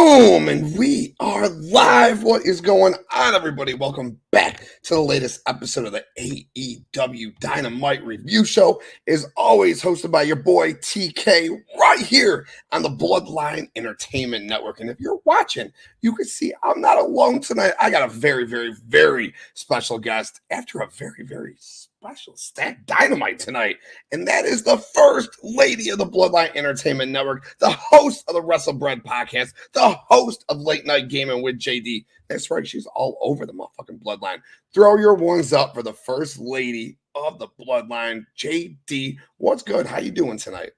Boom! And we are live. What is going on, everybody? Welcome back to the latest episode of the AEW Dynamite Review Show. Is always hosted by your boy TK right here on the Bloodline Entertainment Network. And if you're watching, you can see I'm not alone tonight. I got a very, very, very special guest after a very, very special stacked dynamite tonight. And that is the First Lady of the Bloodline Entertainment Network, the host of the WrestleBread podcast, the host of Late Night Gaming with JD. That's right, she's all over the motherfucking Bloodline. Throw your ones up for the First Lady of the Bloodline, JD. What's good? How you doing tonight?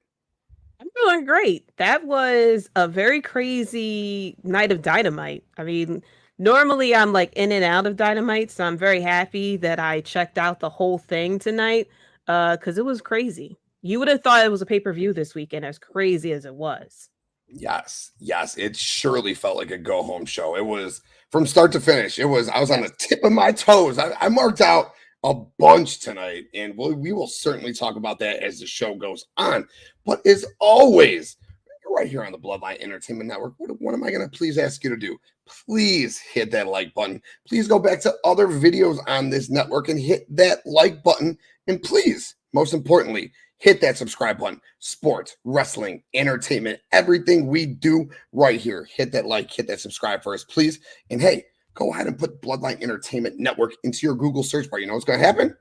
I'm doing great. That was a very crazy night of Dynamite. I mean, normally I'm like in and out of Dynamite, so I'm very happy that I checked out the whole thing tonight because it was crazy. You would have thought it was a pay-per-view this weekend, as crazy as it was. Yes, it surely felt like a go-home show. It was from start to finish. I was on the tip of my toes. I marked out a bunch tonight, and we will certainly talk about that as the show goes on. But as always, you're right here on the Bloodline Entertainment Network. What am I going to please ask you to do? Please hit that like button. Please go back to other videos on this network and hit that like button. And please, most importantly, hit that subscribe button. Sports, wrestling, entertainment, everything we do right here. Hit that like, hit that subscribe for us, please. And hey, go ahead and put Bloodline Entertainment Network into your Google search bar. You know what's going to happen?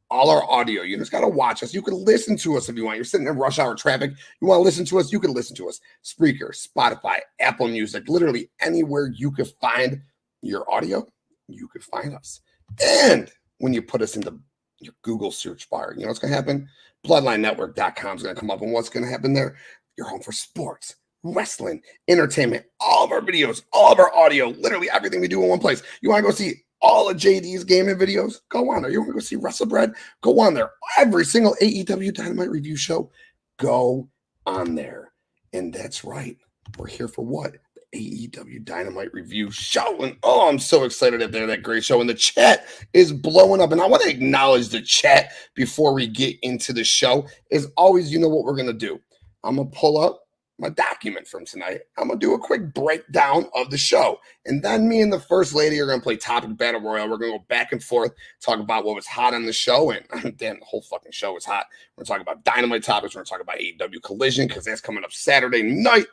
All our audio. You just got to watch us. You can listen to us if you want. You're sitting in rush hour traffic. You want to listen to us? You can listen to us. Spreaker, Spotify, Apple Music, literally anywhere you could find your audio, you could find us. And when you put us into your Google search bar, you know what's going to happen? BloodlineNetwork.com is going to come up. And what's going to happen there? You're home for sports, wrestling, entertainment, all of our videos, all of our audio, literally everything we do in one place. You want to go see all of JD's gaming videos? Go on there. You want to go see WrestleBread? Go on there. Every single AEW Dynamite Review Show, go on there. And that's right. We're here for what? The AEW Dynamite Review Show. And oh, I'm so excited that they're that great show. And the chat is blowing up. And I want to acknowledge the chat before we get into the show. As always, you know what we're going to do. I'm going to pull up my document from tonight. I'm going to do a quick breakdown of the show. And then me and the First Lady are going to play Topic Battle Royale. We're going to go back and forth, talk about what was hot on the show. And damn, the whole fucking show is hot. We're going to talk about Dynamite topics. We're going to talk about AEW Collision because that's coming up Saturday night.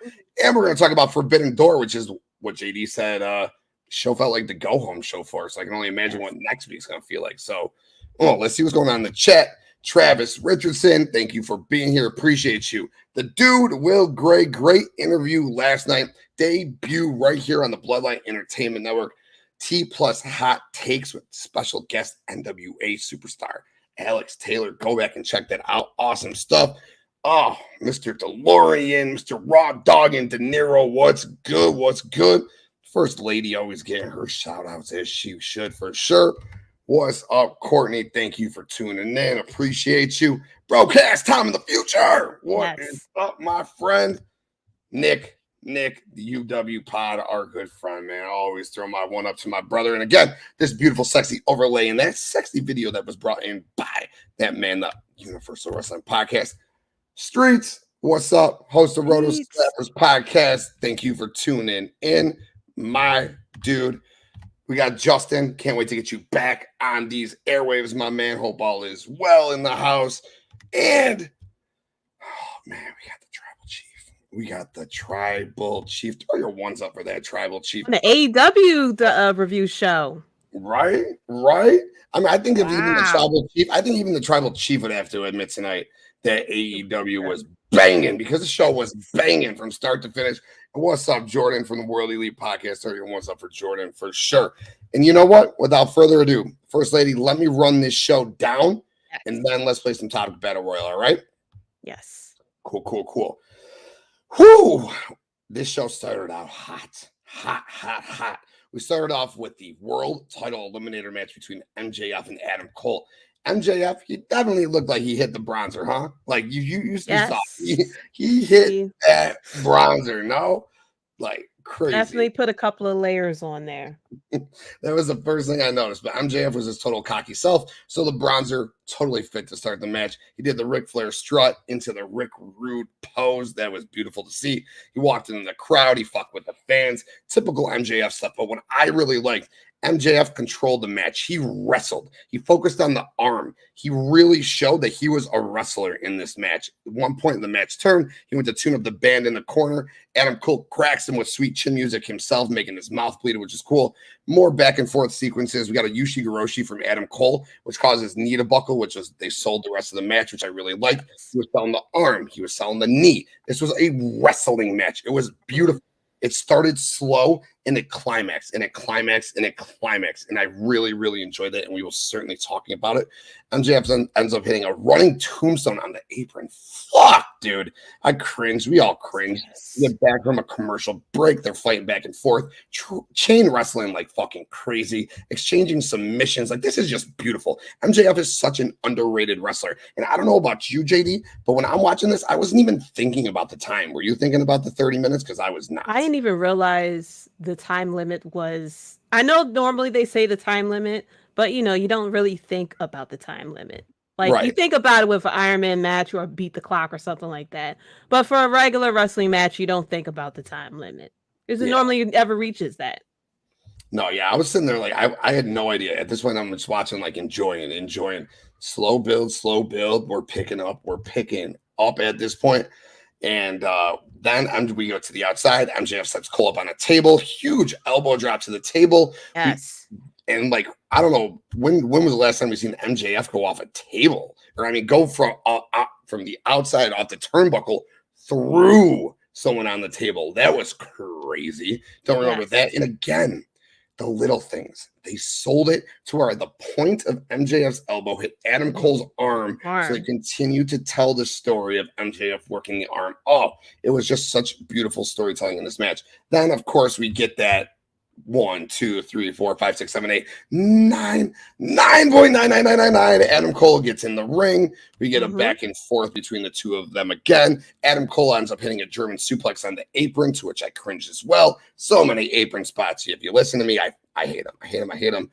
And we're going to talk about Forbidden Door, which is what JD said. Show felt like the go-home show for us. I can only imagine what next week's going to feel like. So, let's see what's going on in the chat. Travis Richardson, thank you for being here. Appreciate you. The dude, Will Gray, great interview last night. Debut right here on the Bloodline Entertainment Network. T plus hot takes with special guest NWA superstar Alex Taylor. Go back and check that out. Awesome stuff. Oh, Mr. DeLorean, Mr. Raw Dog and De Niro. What's good? What's good? First Lady always getting her shout outs as she should for sure. What's up, Courtney? Thank you for tuning in. Appreciate you. Broadcast time in the future. What is up, my friend? Nick, the UW pod, our good friend, man. I always throw my one up to my brother. And again, this beautiful, sexy overlay and that sexy video that was brought in by that man, the Universal Wrestling Podcast. Streets, what's up? Host of Roto Slappers Podcast. Thank you for tuning in, my dude. We got Justin. Can't wait to get you back on these airwaves, my man. Hope all is well in the house. And, oh, man, we got the Tribal Chief. Throw your ones up for that Tribal Chief. The AEW Review Show. Right? I mean, I think even the Tribal Chief would have to admit tonight that AEW was banging because the show was banging from start to finish. What's up, Jordan, from the World Elite Podcast? What's up for Jordan for sure. And you know what? Without further ado, First Lady, let me run this show down, and then let's play some Topic Battle Royale, all right? Yes. Cool. Whew! This show started out hot. We started off with the world title eliminator match between MJF and AdamCole. MJF, he definitely looked like he hit the bronzer, huh? Like you saw he hit that bronzer, no? Like Crazy. Definitely put a couple of layers on there. That was the first thing I noticed. But MJF was his total cocky self. So the bronzer totally fit to start the match. He did the Ric Flair strut into the Rick Rude pose. That was beautiful to see. He walked in the crowd. He fucked with the fans. Typical MJF stuff. But what I really liked, MJF controlled the match. He wrestled. He focused on the arm. He really showed that he was a wrestler in this match. At one point in the match turned, he went to tune up the band in the corner. AdamCole cracks him with sweet chin music himself, making his mouth bleed, which is cool. More back and forth sequences. We got a Yushi from AdamCole, which causes knee to buckle, which was they sold the rest of the match, which I really liked. He was selling the arm. He was selling the knee. This was a wrestling match. It was beautiful. It started slow and it climaxed and it climaxed and it climaxed. And I really, really enjoyed it. And we will certainly talking about it. MJF ends up hitting a running tombstone on the apron. Fuck, dude. I cringe. We all cringe. We get back from a commercial break. They're fighting back and forth. Chain wrestling like fucking crazy. Exchanging submissions. Like, this is just beautiful. MJF is such an underrated wrestler. And I don't know about you, JD, but when I'm watching this, I wasn't even thinking about the time. Were you thinking about the 30 minutes? Because I was not. I didn't even realize the time limit was. I know normally they say the time limit, but you don't really think about the time limit. Like, right. You think about it with an Iron Man match or a beat the clock or something like that. But for a regular wrestling match, you don't think about the time limit. Because it normally ever reaches that. No, yeah. I was sitting there like, I had no idea. At this point, I'm just watching, like, enjoying. Slow build. We're picking up at this point. And then we go to the outside. MJF sets Cole up on a table. Huge elbow drop to the table. Yes. And like, I don't know, when was the last time we seen MJF go off a table? Or I mean, go from the outside off the turnbuckle through someone on the table. That was crazy. Don't remember that. And again, the little things. They sold it to where the point of MJF's elbow hit Adam Cole's arm. So they continued to tell the story of MJF working the arm. Oh, it was just such beautiful storytelling in this match. Then, of course, we get that 1, 2, 3, 4, 5, 6, 7, 8, 9, 9.99999. Adam Cole gets in the ring. We get a back and forth between the two of them again. Adam Cole ends up hitting a German suplex on the apron, to which I cringe as well. So many apron spots. If you listen to me, I hate them.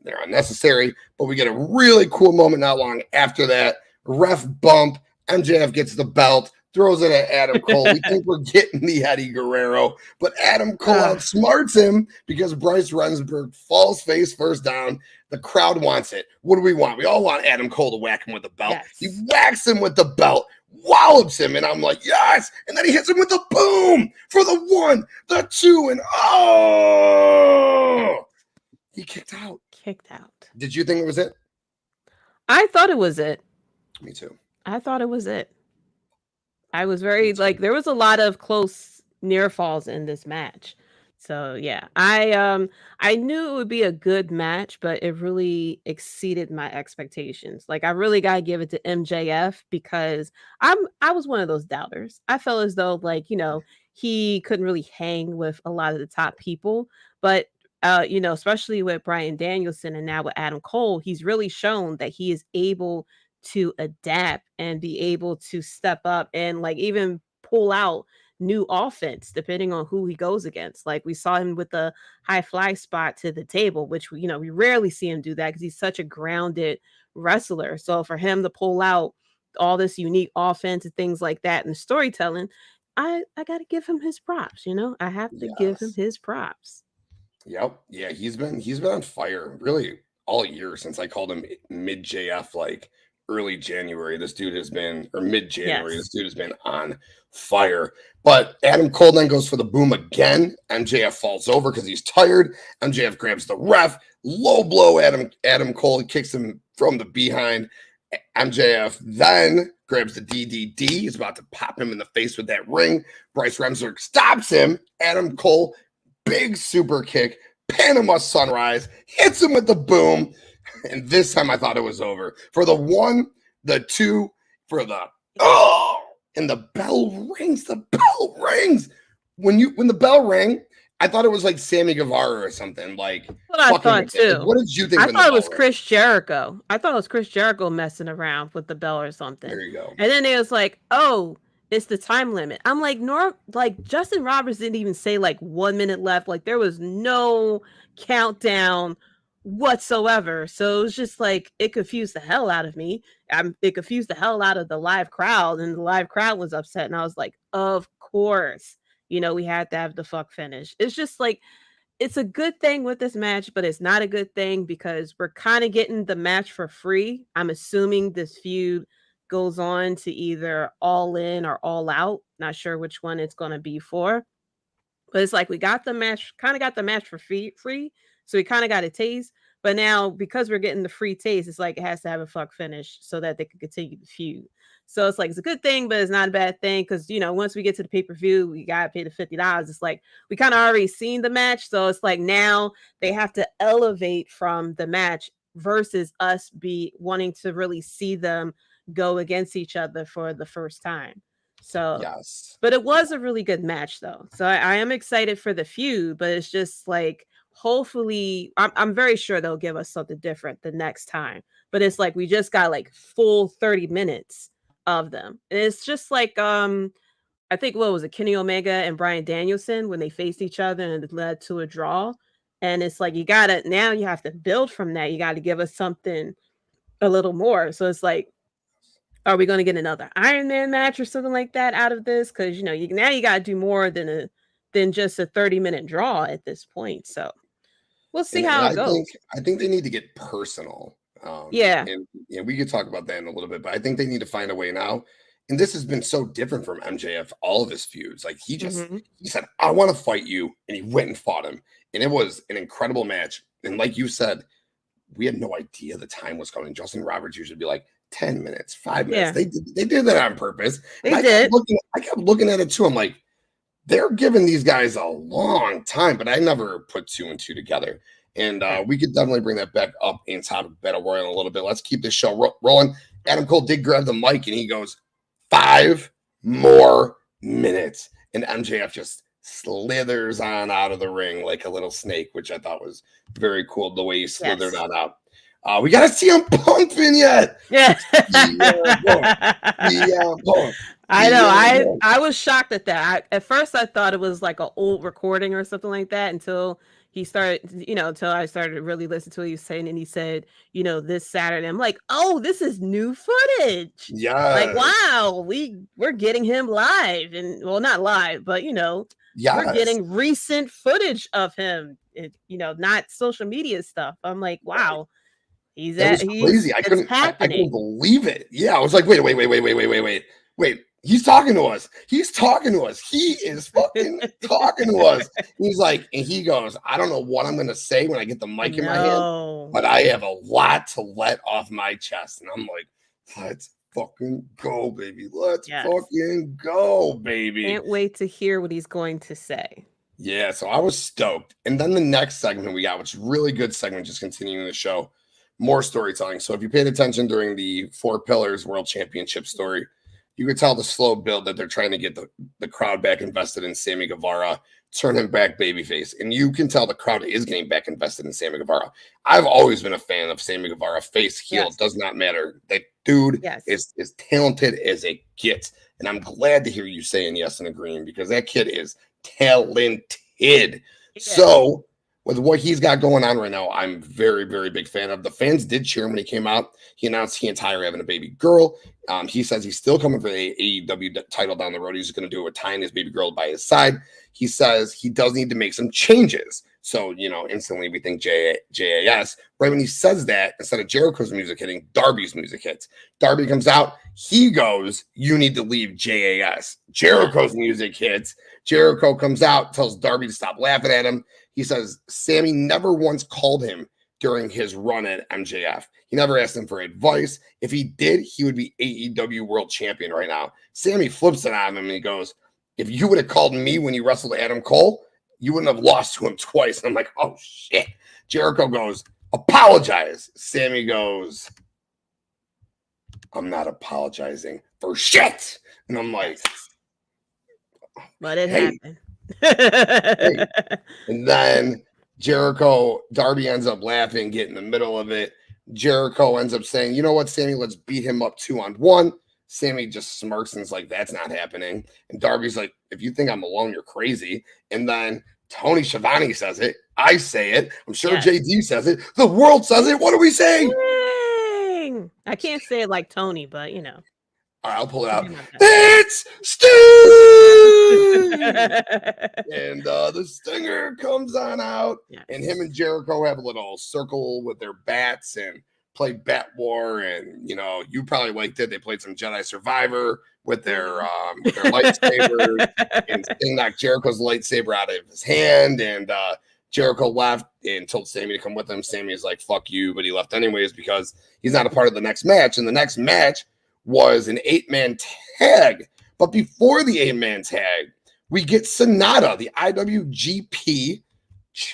They're unnecessary. But we get a really cool moment not long after that. Ref bump. MJF gets the belt. Throws it at Adam Cole. We think we're getting the Eddie Guerrero, but Adam Cole outsmarts him because Bryce Remsburg falls face first down. The crowd wants it. What do we want? We all want Adam Cole to whack him with the belt. Yes. He whacks him with the belt, wallops him, and I'm like, yes! And then he hits him with the boom for the 1, the 2, and he kicked out. Did you think it was it? I thought it was it. Me too. I thought it was it. I was very there was a lot of close near falls in this match. So yeah, I knew it would be a good match, but it really exceeded my expectations. Like, I really gotta give it to MJF because I was one of those doubters. I felt as though he couldn't really hang with a lot of the top people, but especially with BryanDanielson and now with Adam Cole, he's really shown that he is able to adapt and be able to step up and even pull out new offense depending on who he goes against. Like, we saw him with the high fly spot to the table, which we rarely see him do that because he's such a grounded wrestler. So for him to pull out all this unique offense and things like that and storytelling, I got to give him his props. I have to give him his props. Yep. Yeah, he's been on fire really all year since I called him mid JF early January. This dude has been, or mid-January, This dude has been on fire. But Adam Cole then goes for the boom again. MJF falls over because he's tired. MJF grabs the ref. Low blow Adam Cole and kicks him from the behind. MJF then grabs the DDT. He's about to pop him in the face with that ring. Bryce Remsburg stops him. Adam Cole, big super kick. Panama Sunrise. Hits him with the boom. And this time I thought it was over. For the 1, the 2, for the and the bell rings. The bell rings. When the bell rang, I thought it was like Sammy Guevara or something. Like, what I thought too. What did you think? I thought it was ChrisJericho. I thought it was ChrisJericho messing around with the bell or something. There you go. And then it was like, oh, it's the time limit. I'm like, Justin Roberts didn't even say like 1 minute left. Like there was no countdown whatsoever. So it was just like, it confused the hell out of me. It confused the hell out of the live crowd, and the live crowd was upset. And I was like, of course, we had to have the fuck finish. It's just like, it's a good thing with this match, but it's not a good thing because we're kind of getting the match for free. I'm assuming this feud goes on to either All In or All Out. Not sure which one it's going to be for. But it's like we got the match for free. So we kind of got a taste. But now, because we're getting the free taste, it's like it has to have a fuck finish so that they can continue the feud. So it's like, it's a good thing, but it's not a bad thing because, once we get to the pay-per-view, we got to pay the $50. It's like we kind of already seen the match. So it's like now they have to elevate from the match versus us wanting to really see them go against each other for the first time. So, yes. But it was a really good match, though. So I am excited for the feud, but it's just like, hopefully, I'm very sure they'll give us something different the next time. But it's like we just got like full 30 minutes of them. And it's just like I think what was it, KennyOmega and BryanDanielson when they faced each other and it led to a draw. And it's like you have to build from that. You got to give us something a little more. So it's like, are we going to get another Iron Man match or something like that out of this? Because now you got to do more than just a 30-minute draw at this point. So we'll see how it goes. I think they need to get personal. Yeah. And we could talk about that in a little bit, but I think they need to find a way now. And this has been so different from MJF, all of his feuds. Like he said, I want to fight you. And he went and fought him. And it was an incredible match. And like you said, we had no idea the time was coming. Justin Roberts usually be like 10 minutes, 5 minutes. Yeah. They did that on purpose. They did. I kept looking at it too. I'm like, they're giving these guys a long time, but I never put 2 and 2 together. And we could definitely bring that back up in top of Battle Royal in a little bit. Let's keep this show rolling. AdamCole did grab the mic and he goes, 5 more minutes. And MJF just slithers on out of the ring like a little snake, which I thought was very cool the way he slithered on out. We got a CMPunk vignette. Yeah. CMPunk. I know. I was shocked at that. At first, I thought it was like an old recording or something like that until he started, until I started to really listen to what he was saying. And he said, this Saturday. I'm like, oh, this is new footage. Yeah. Like, wow, we're getting him live. And, well, not live, but, we're getting recent footage of him, not social media stuff. I'm like, wow. Crazy. I couldn't believe it. Yeah, I was like, wait. He's talking to us. He is fucking talking to us. He's like, and he goes, I don't know what I'm gonna say when I get the mic in my hand, but I have a lot to let off my chest. And I'm like, let's fucking go, baby. Let's fucking go, baby. Can't wait to hear what he's going to say. Yeah, so I was stoked. And then the next segment we got, which is a really good segment, just continuing the show. More storytelling. So if you paid attention during the 4 Pillars World Championship story, you could tell the slow build that they're trying to get the crowd back invested in Sammy Guevara, turn him back babyface. And you can tell the crowd is getting back invested in Sammy Guevara. I've always been a fan of Sammy Guevara. Face, heel, it does not matter. That dude is talented as it gets. And I'm glad to hear you saying yes and agreeing because that kid is talented. Yeah. So with what he's got going on right now, I'm very, very big fan of. The fans did cheer him when he came out. He announced he and Tyra having a baby girl. He says he's still coming for the AEW title down the road. He's going to do it with tying his baby girl by his side. He says he does need to make some changes. So, instantly we think JAS. Right when he says that, instead of Jericho's music hitting, Darby's music hits. Darby comes out. He goes, you need to leave JAS. Jericho's music hits. Jericho comes out, tells Darby to stop laughing at him. He says Sammy never once called him during his run at MJF. He never asked him for advice. If he did, he would be AEW World Champion right now. Sammy flips it on him and he goes, if you would have called me when you wrestled AdamCole, you wouldn't have lost to him twice. And I'm like, oh, shit. Jericho goes, apologize. Sammy goes, I'm not apologizing for shit. And I'm like, but it happened. Hey. And then Darby ends up laughing, get in the middle of it. Jericho ends up saying, you know what, Sammy, let's beat him up 2-on-1. Sammy just smirks and is like, that's not happening. And Darby's like, if you think I'm alone, you're crazy. And then Tony Schiavone says it. I say it. I'm sure JD says it. The world says it. What are we saying? Dang. I can't say it like Tony, but you know. All right, I'll pull it out. It's Sting! And the Stinger comes on out, and him and Jericho have a little circle with their bats and play Bat War. And, you know, you probably liked it. They played some Jedi Survivor with their lightsabers, and Sting knocked Jericho's lightsaber out of his hand, and Jericho left and told Sammy to come with him. Sammy is like, fuck you, but he left anyways because he's not a part of the next match. And the next match was an 8-man tag. But before the 8-man tag, we get Sanada, the IWGP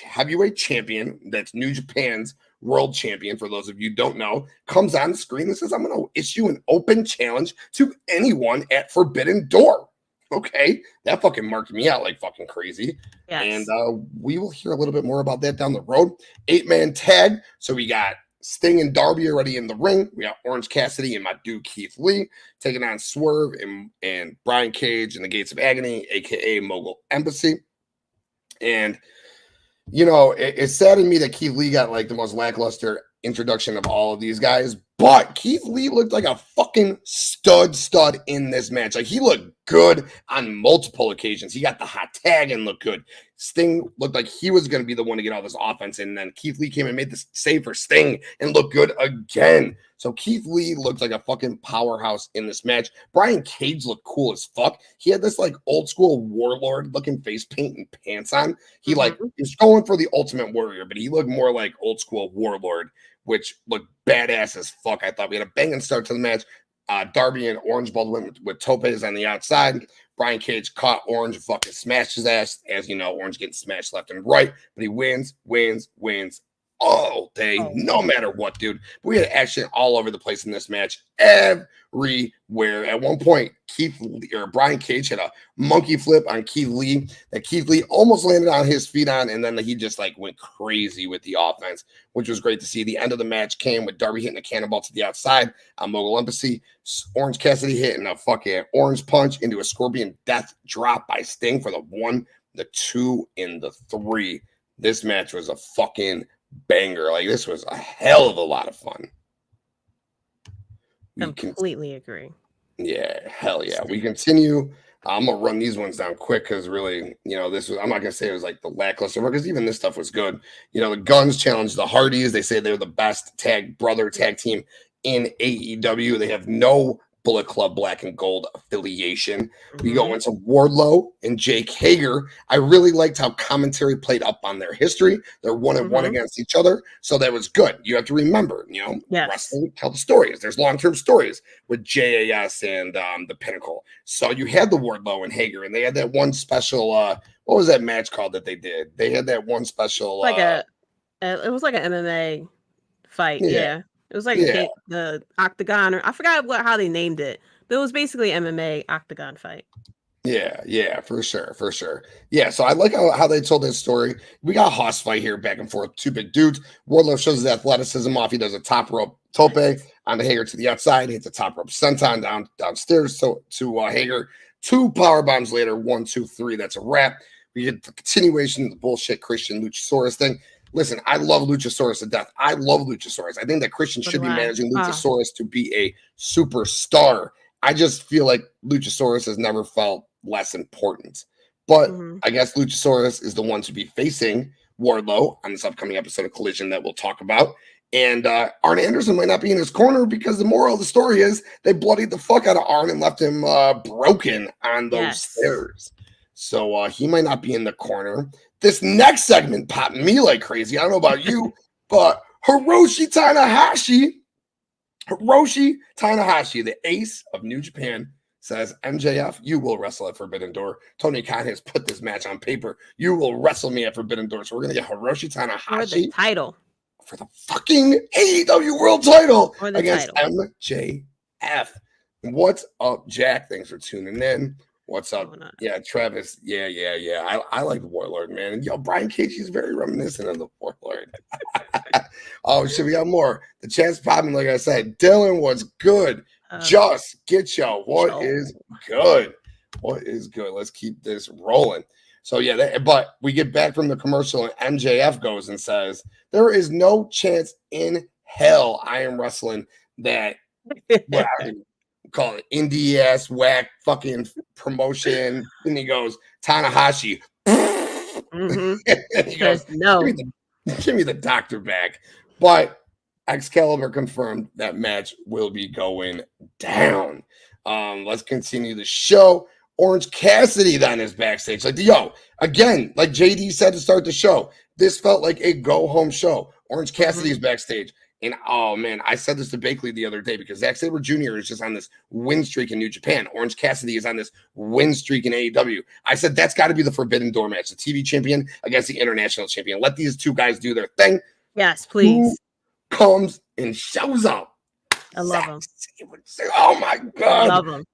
heavyweight champion, that's New Japan's world champion, for those of you who don't know, comes on the screen and says, I'm going to issue an open challenge to anyone at Forbidden Door. Okay, that fucking marked me out like fucking crazy. Yes. And we will hear a little bit more about that down the road. 8-man tag. So we got Sting and Darby already in the ring. We got Orange Cassidy and my dude Keith Lee taking on Swerve and Brian Cage and the Gates of Agony, aka Mogul Embassy. And you know, it saddened me that Keith Lee got like the most lackluster introduction of all of these guys, but Keith Lee looked like a fucking stud in this match. Like, he looked good on multiple occasions. He got the hot tag and looked good. Sting looked like he was going to be the one to get all this offense, and then Keith Lee came and made the save for Sting and looked good again. So Keith Lee looked like a fucking powerhouse in this match. Brian Cage looked cool as fuck. He had this like old school warlord looking face paint and pants on. He like was going for the Ultimate Warrior, but he looked more like old school warlord, which looked badass as fuck. I thought we had a banging start to the match. Darby and Orange both went with topes on the outside. Brian Cage caught Orange and fucking smashed his ass. As you know, Orange getting smashed left and right, but he wins all day, no matter what, dude. But we had action all over the place in this match, everywhere. At one point, Brian Cage had a monkey flip on Keith Lee that Keith Lee almost landed on his feet on, and then he just like went crazy with the offense, which was great to see. The end of the match came with Darby hitting a cannonball to the outside on Mogul Embassy, Orange Cassidy hitting a fucking orange punch into a Scorpion Death drop by Sting for the 1, the 2, and the 3. This match was a fucking banger. Like, this was a hell of a lot of fun. Completely agree. Yeah, hell yeah. We continue. I'm gonna run these ones down quick because really, you know, this was, I'm not gonna say it was like the lackluster because even this stuff was good. You know, the Guns challenged the Hardys. They say they're the best tag team in AEW. They have no Bullet Club Black and Gold affiliation. We go into Wardlow and Jake Hager. I really liked how commentary played up on their history. They're 1-1 against each other, so that was good. You have to remember, you know, wrestling tell the stories. There's long-term stories with JAS and the Pinnacle. So you had the Wardlow and Hager, and they had that one special. What was that match called that they did? They had that one special. It was like an MMA fight. Yeah. It was like the Octagon, or I forgot how they named it, but it was basically MMA Octagon fight. Yeah, for sure. Yeah, so I like how they told this story. We got a hoss fight here, back and forth, two big dudes. Wardlow shows his athleticism off. He does a top rope tope on the Hager to the outside. He hits a top rope senton downstairs to Hager. 2 power bombs later, 1, 2, 3. That's a wrap. We get the continuation of the bullshit Christian Luchasaurus thing. Listen, I love Luchasaurus to death. I love Luchasaurus. I think that Christian should be managing Luchasaurus to be a superstar. I just feel like Luchasaurus has never felt less important. But I guess Luchasaurus is the one to be facing Wardlow on this upcoming episode of Collision that we'll talk about. And Arn Anderson might not be in his corner because the moral of the story is they bloodied the fuck out of Arn and left him broken on those stairs. So he might not be in the corner. This next segment popped me like crazy. I don't know about you, but Hiroshi Tanahashi, the ace of New Japan, says, MJF, you will wrestle at Forbidden Door. Tony Khan has put this match on paper. You will wrestle me at Forbidden Door. So we're going to get Hiroshi Tanahashi for the title. For the fucking AEW World title against MJF. What's up, Jack? Thanks for tuning in. What's up? Yeah, Travis. Yeah. I like the Warlord, man. And yo, Brian Cage, he's very reminiscent of the Warlord. Oh, shit, we got more. The chat's popping, like I said. Dylan was good. Just get yo. What Joe. is good? What is good? Let's keep this rolling. So yeah, but we get back from the commercial and MJF goes and says, there is no chance in hell I am wrestling that what I would call it indie ass whack fucking promotion. And he goes, Tanahashi. And he goes, no. Give me the doctor back. But Excalibur confirmed that match will be going down. Let's continue the show. Orange Cassidy then is backstage. Like, yo, again, like JD said to start the show, this felt like a go-home show. Orange Cassidy is backstage. And, oh, man, I said this to Bakley the other day because Zack Sabre Jr. is just on this win streak in New Japan. Orange Cassidy is on this win streak in AEW. I said that's got to be the Forbidden Door match, the TV champion against the international champion. Let these two guys do their thing. Yes, please. Who comes and shows up? I love him. Oh, my God. I love him.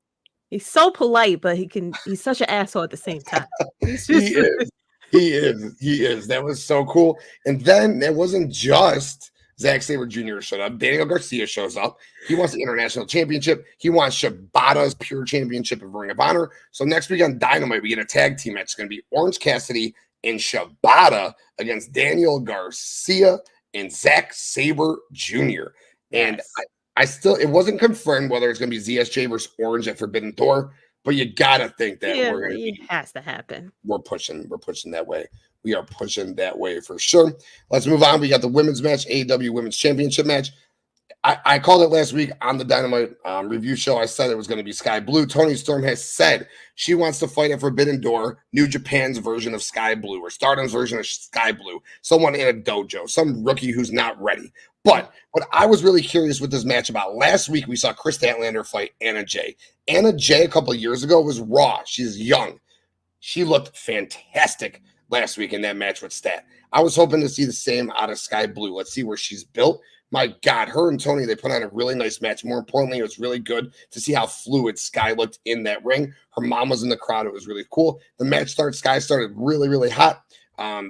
He's so polite, but he's such an asshole at the same time. He is. That was so cool. And then it wasn't just Zack Sabre Jr. showed up. Daniel Garcia shows up. He wants the international championship. He wants Shibata's pure championship of Ring of Honor. So next week on Dynamite, we get a tag team match. It's going to be Orange Cassidy and Shibata against Daniel Garcia and Zack Sabre Jr. And I still, it wasn't confirmed whether it's going to be ZSJ versus Orange at Forbidden Door, but you got to think that it has to happen. We're pushing that way. We are pushing that way for sure. Let's move on. We got the women's match, AEW Women's Championship match. I called it last week on the Dynamite Review Show. I said it was going to be Skye Blue. ToniStorm has said she wants to fight at Forbidden Door, New Japan's version of Skye Blue or Stardom's version of Skye Blue. Someone in a dojo, some rookie who's not ready. But what I was really curious with this match about, last week we saw Chris Statlander fight Anna Jay. Anna Jay a couple of years ago was raw. She's young. She looked fantastic last week in that match with Stat. I was hoping to see the same out of Skye Blue. Let's see where she's built. My God, her and Toni, they put on a really nice match. More importantly, it was really good to see how fluid Skye looked in that ring. Her mom was in the crowd. It was really cool. The match started. Skye started really, really hot.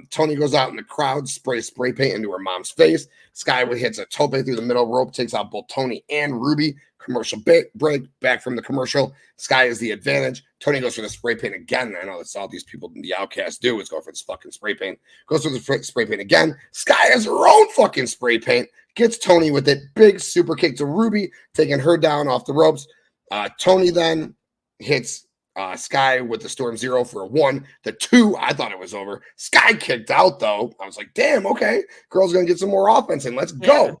Toni goes out in the crowd, sprays spray paint into her mom's face. Skye hits a tope through the middle rope, takes out both Toni and Ruby. Commercial break, back from the commercial. Skye is the advantage. Toni goes for the spray paint again. I know that's all these people in the Outcast do is go for this fucking spray paint. Goes for the spray paint again. Skye has her own fucking spray paint. Gets Toni with it. Big super kick to Ruby, taking her down off the ropes. Toni then hits Skye with the Storm Zero for a 1. The 2, I thought it was over. Skye kicked out, though. I was like, damn, okay. Girl's going to get some more offense in. Let's go.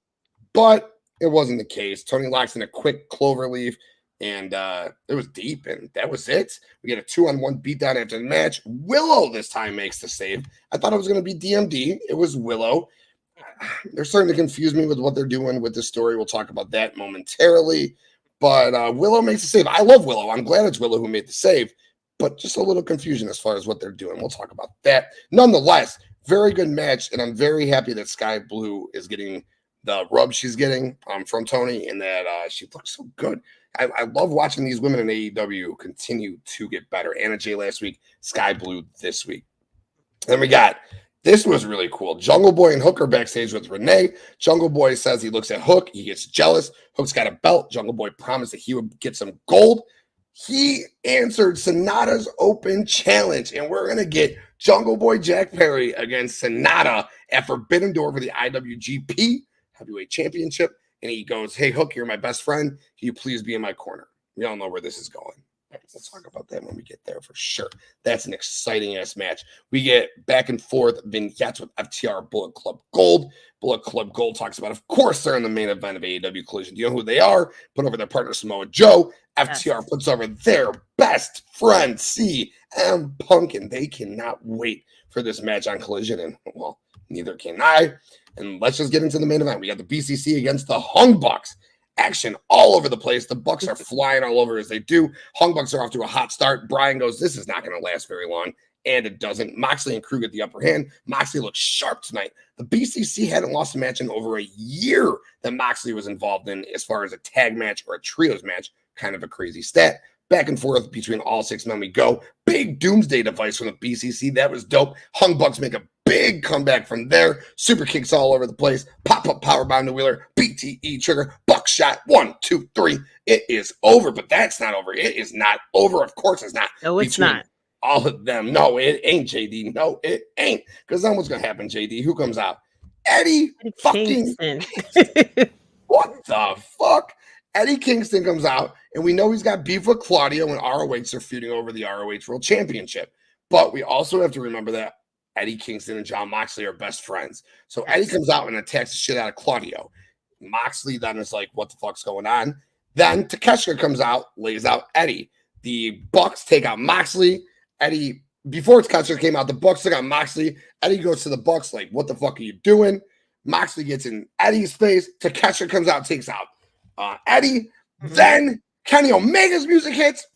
But it wasn't the case. Toni locks in a quick clover leaf, and it was deep, and that was it. We get a 2-on-1 beatdown after the match. Willow this time makes the save. I thought it was going to be DMD. It was Willow. They're starting to confuse me with what they're doing with this story. We'll talk about that momentarily. But Willow makes the save. I love Willow. I'm glad it's Willow who made the save, but just a little confusion as far as what they're doing. We'll talk about that. Nonetheless, very good match, and I'm very happy that Skye Blue is getting the rub she's getting from Toni, and that she looks so good. I love watching these women in AEW continue to get better. Anna Jay last week, Skye Blue this week. Then we got, this was really cool. Jungle Boy and Hook are backstage with Renee. Jungle Boy says he looks at Hook. He gets jealous. Hook's got a belt. Jungle Boy promised that he would get some gold. He answered Sanada's open challenge, and we're going to get Jungle Boy Jack Perry against Sanada at Forbidden Door for the IWGP Heavyweight Championship. And he goes, hey, Hook, you're my best friend. Can you please be in my corner? We all know where this is going. We'll talk about that when we get there for sure. That's an exciting ass match. We get back and forth vignettes with FTR Bullet Club Gold. Bullet Club Gold talks about, of course, they're in the main event of AEW Collision. Do you know who they are? Put over their partner SamoaJoe. FTR puts over their best friend CMPunk, and they cannot wait for this match on Collision. And well, neither can I. And let's just get into the main event. We got the BCC against the Hung Bucks. Action all over the place. The Bucks are flying all over as they do. Hung Bucks are off to a hot start. Bryan goes, this is not going to last very long. And it doesn't. Moxley and Crew get the upper hand. Moxley looks sharp tonight. The BCC hadn't lost a match in over a year that Moxley was involved in as far as a tag match or a trios match. Kind of a crazy stat. Back and forth between all 6 men we go. Big doomsday device from the BCC. That was dope. Hung Bucks make a big big comeback from there. Super kicks all over the place. Pop-up powerbomb to Wheeler. BTE trigger. Buckshot. 1, 2, 3. It is over, but that's not over. It is not over. Of course it's not. No, it's not. All of them. No, it ain't, JD. No, it ain't. Because then what's going to happen, JD? Who comes out? Eddie fucking Kingston. What the fuck? Eddie Kingston comes out, and we know he's got beef with Claudio, and ROH are feuding over the ROH World Championship. But we also have to remember that Eddie Kingston and Jon Moxley are best friends. So Eddie comes out and attacks the shit out of Claudio. Moxley then is like, what the fuck's going on? Then Takeshita comes out, lays out Eddie. The Bucks take out Moxley. Eddie, before Takeshita came out, the Bucks took out Moxley. Eddie goes to the Bucks like, what the fuck are you doing? Moxley gets in Eddie's face. Takeshita comes out, takes out Eddie. Then Kenny Omega's music hits,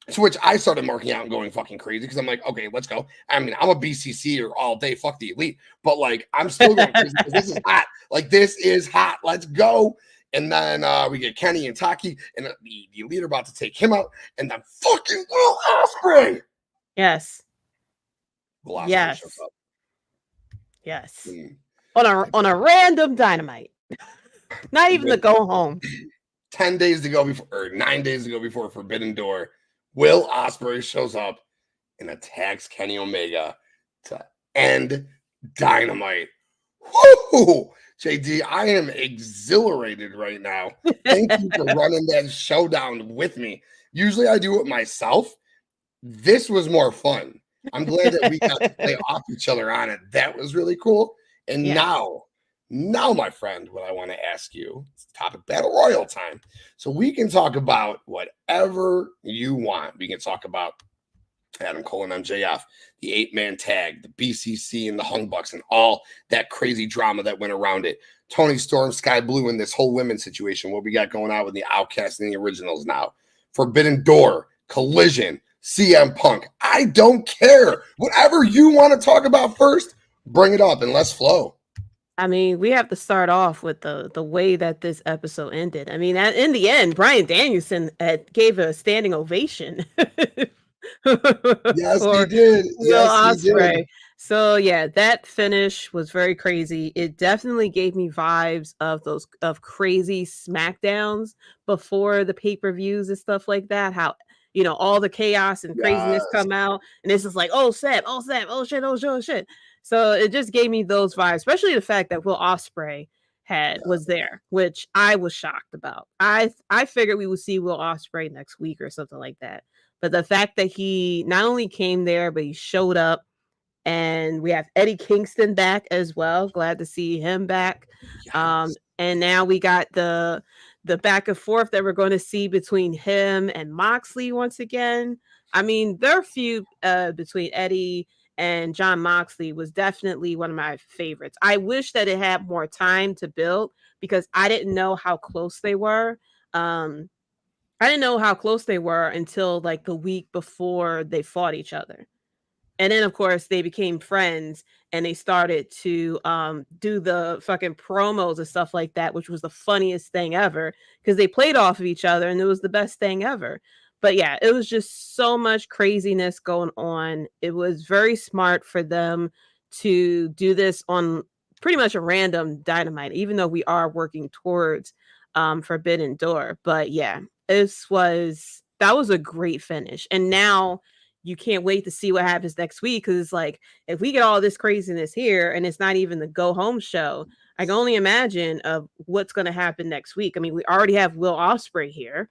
to which I started marking out and going fucking crazy because I'm like, okay, let's go. I mean, I'm a BCC or all day, fuck the elite, but like, I'm still going crazy because this is hot. Like, this is hot. Let's go. And then we get Kenny and Taki, and the elite are about to take him out, and then fucking Will Ospreay. Yes. Will Ospreay Yes. shows up. Yes. On a random Dynamite. Not even to go home. 10 days to go before, or 9 days to go before Forbidden Door, Will Ospreay shows up and attacks Kenny Omega to end Dynamite. Woo! JD, I am exhilarated right now. Thank you for running that showdown with me. Usually I do it myself. This was more fun. I'm glad that we got to play off each other on it. That was really cool. And now, my friend, what I want to ask you, it's topic battle royal time. So we can talk about whatever you want. We can talk about AdamCole and MJF, the 8-man tag, the BCC and the Hung Bucks, and all that crazy drama that went around it. ToniStorm, Skye Blue, and this whole women's situation, what we got going on with the Outcasts and the Originals now. Forbidden Door, Collision, CMPunk. I don't care. Whatever you want to talk about first, bring it up and let's flow. I mean, we have to start off with the way that this episode ended. I mean, in the end, BryanDanielson gave a standing ovation. Yes, he did. Yes, he did. So yeah, that finish was very crazy. It definitely gave me vibes of crazy SmackDowns before the pay-per-views and stuff like that. How, you know, all the chaos and craziness come out, and it's just like, oh snap, oh snap, oh shit, oh shit, oh shit. So it just gave me those vibes, especially the fact that Will Ospreay was there, which I was shocked about. I figured we would see Will Ospreay next week or something like that. But the fact that he not only came there, but he showed up, and we have Eddie Kingston back as well. Glad to see him back. Yes. And now we got the back and forth that we're going to see between him and Moxley once again. I mean, their feud between Eddie and Jon Moxley was definitely one of my favorites. I wish that it had more time to build because I didn't know how close they were. I didn't know how close they were until like the week before they fought each other. And then, of course, they became friends and they started to do the fucking promos and stuff like that, which was the funniest thing ever because they played off of each other and it was the best thing ever. But yeah, it was just so much craziness going on. It was very smart for them to do this on pretty much a random Dynamite, even though we are working towards Forbidden Door. But yeah, that was a great finish. And now you can't wait to see what happens next week because it's like, if we get all this craziness here and it's not even the go home show, I can only imagine of what's going to happen next week. I mean, we already have Will Ospreay here.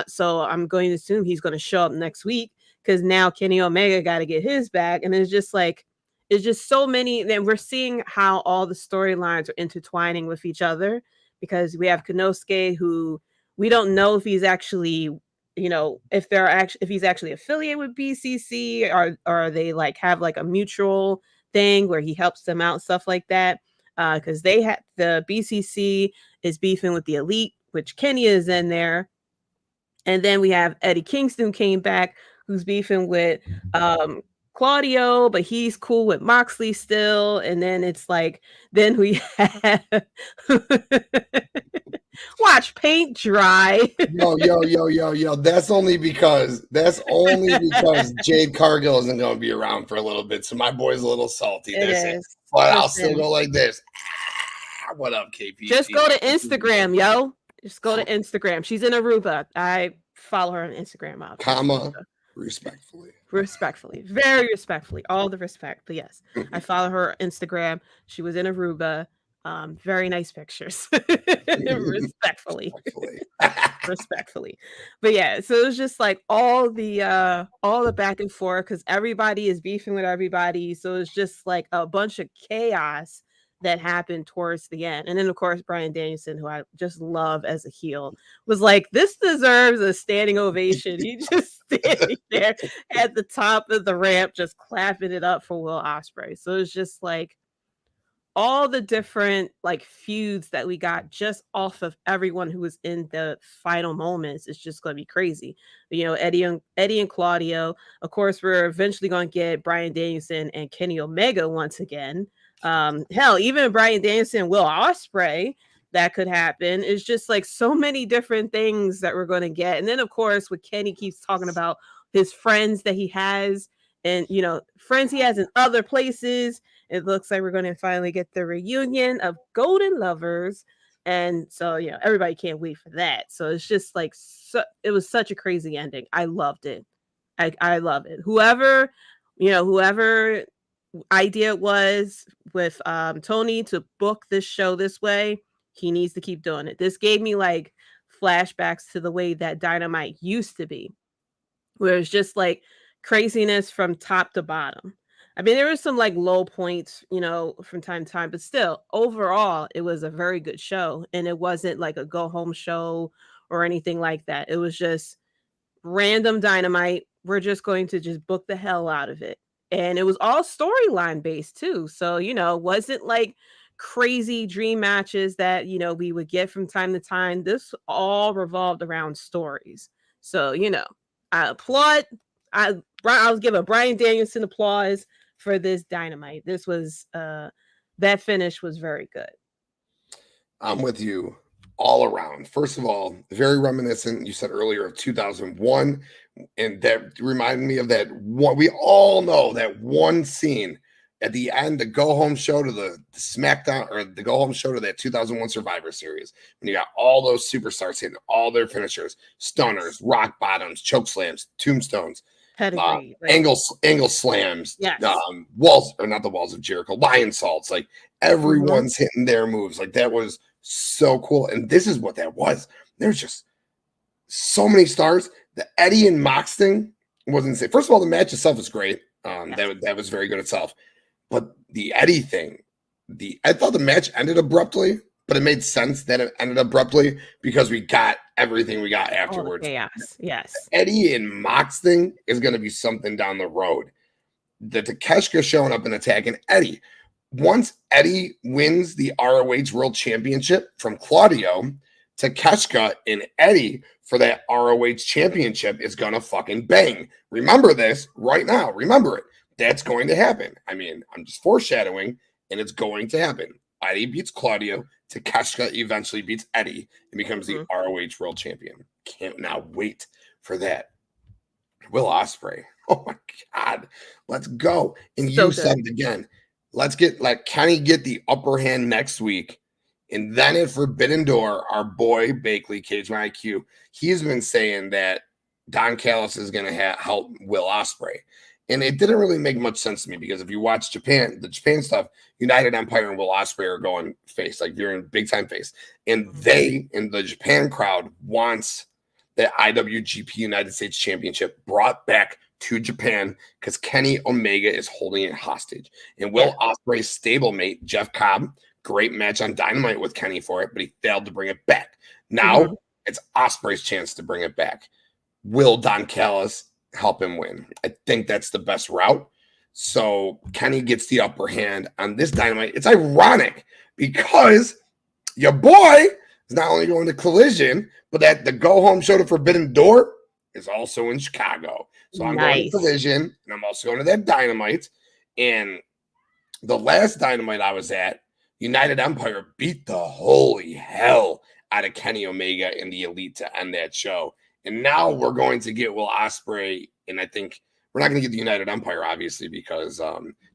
So I'm going to assume he's going to show up next week because now Kenny Omega got to get his back. And it's just so many. Then we're seeing how all the storylines are intertwining with each other because we have Konosuke, who we don't know if he's actually, you know, if he's actually affiliated with BCC or they like have like a mutual thing where he helps them out, stuff like that. Because the BCC is beefing with the Elite, which Kenny is in there. And then we have Eddie Kingston came back, who's beefing with Claudio, but he's cool with Moxley still. And then it's like, then we have Watch paint dry. Yo. That's only because Jade Cargill isn't going to be around for a little bit. So my boy's a little salty. It is. But I'll still go like this. What up, KP? Just go to Instagram, yo. Just go to Instagram. She's in Aruba. I follow her on Instagram. Respectfully. Very respectfully. All the respect. But yes, I follow her on Instagram. She was in Aruba. Very nice pictures. Respectfully. But yeah, so it was just like all the back and forth because everybody is beefing with everybody. So it's just like a bunch of chaos that happened towards the end. And then of course BryanDanielson, who I just love as a heel, was like, this deserves a standing ovation. He just standing there at the top of the ramp just clapping it up for Will Ospreay. So it's just like all the different like feuds that we got just off of everyone who was in the final moments is just going to be crazy. You know, Eddie and Claudio. Of course, we're eventually going to get BryanDanielson and Kenny Omega once again. Hell, even BryanDanielson and Will Ospreay, that could happen. It's just like so many different things that we're going to get. And then, of course, what Kenny keeps talking about, his friends that he has and, you know, friends he has in other places. It looks like we're going to finally get the reunion of Golden Lovers. And so, you know, everybody can't wait for that. So it's just like, it was such a crazy ending. I loved it. I love it. Whoever idea it was with Toni to book this show this way, he needs to keep doing it. This gave me like flashbacks to the way that Dynamite used to be, where it's just like craziness from top to bottom. I mean, there was some like low points, you know, from time to time, but still, overall, it was a very good show. And it wasn't like a go home show or anything like that. It was just random Dynamite. We're just going to just book the hell out of it. And it was all storyline based too. So, you know, wasn't like crazy dream matches that, you know, we would get from time to time. This all revolved around stories. So, you know, I applaud. I was giving BryanDanielson applause for this Dynamite. This was that finish was very good. I'm with you all around. First of all, very reminiscent, you said earlier, of 2001. And that reminded me of that one. We all know that one scene at the end, the go home show to the SmackDown, or the go home show to that 2001 Survivor Series, when you got all those superstars hitting all their finishers, stunners, rock bottoms, choke slams, tombstones, angle slams, yes. Walls, or not the walls of Jericho, lion salts. Like everyone's hitting their moves. Like that was so cool. And this is what that was. There's just so many stars. The Eddie and Mox thing was insane. First of all, the match itself was great. That was very good itself. But the Eddie thing, I thought the match ended abruptly, but it made sense that it ended abruptly because we got everything we got afterwards. Chaos. Yes. The Eddie and Mox thing is going to be something down the road. The Takeshita showing up and attacking Eddie. Once Eddie wins the ROH World Championship from Claudio, Takeshita and Eddie for that ROH Championship is going to fucking bang. Remember this right now. Remember it. That's going to happen. I mean, I'm just foreshadowing, and it's going to happen. Eddie beats Claudio. Takeshita eventually beats Eddie and becomes the ROH World Champion. Can't now wait for that. Will Ospreay. Oh my God. Let's go. And you said it again. Let's let Kenny get the upper hand next week. And then at Forbidden Door, our boy Bakley, Cage My IQ, he's been saying that Don Callis is going to help Will Ospreay. And it didn't really make much sense to me because if you watch the Japan stuff, United Empire and Will Ospreay are going face, like you're in big time face. And they, in the Japan crowd, wants the IWGP United States Championship brought back to Japan because Kenny Omega is holding it hostage. And Will Ospreay's stablemate, Jeff Cobb, great match on Dynamite with Kenny for it, but he failed to bring it back. Now it's Ospreay's chance to bring it back. Will Don Callis help him win? I think that's the best route. So Kenny gets the upper hand on this Dynamite. It's ironic because your boy is not only going to Collision, but that the go-home show to Forbidden Door is also in Chicago. So I'm going to Collision, and I'm also going to that Dynamite. And the last Dynamite I was at, United Empire beat the holy hell out of Kenny Omega and the Elite to end that show. And now we're going to get Will Ospreay, and I think we're not going to get the United Empire, obviously, because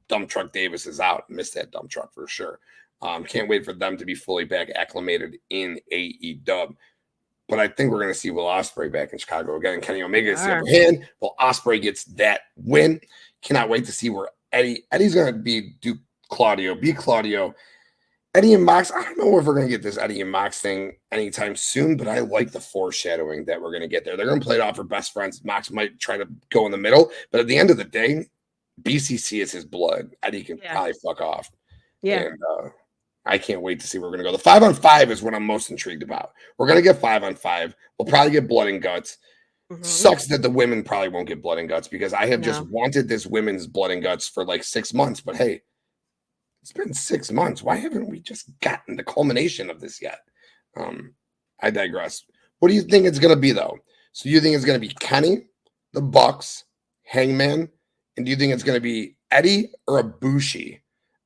Dump Truck Davis is out. Missed that dump truck for sure. Can't wait for them to be fully back acclimated in AEW. But I think we're going to see Will Ospreay back in Chicago again. Kenny Omega is the upper hand. Well, Ospreay gets that win. Cannot wait to see where Eddie's going to beat Claudio. Eddie and Mox, I don't know if we're going to get this Eddie and Mox thing anytime soon, but I like the foreshadowing that we're going to get there. They're going to play it off for best friends. Mox might try to go in the middle, but at the end of the day, BCC is his blood. Eddie can probably fuck off. Yeah. And I can't wait to see where we're going to go. The 5-on-5 is what I'm most intrigued about. We're going to get 5-on-5. We'll probably get blood and guts. Mm-hmm. Sucks that the women probably won't get blood and guts because I have just wanted this women's blood and guts for like 6 months, but hey, it's been 6 months. Why haven't we just gotten the culmination of this yet? I digress. What do you think it's going to be, though? So you think it's going to be Kenny, the Bucks, Hangman, and do you think it's going to be Eddie or Ibushi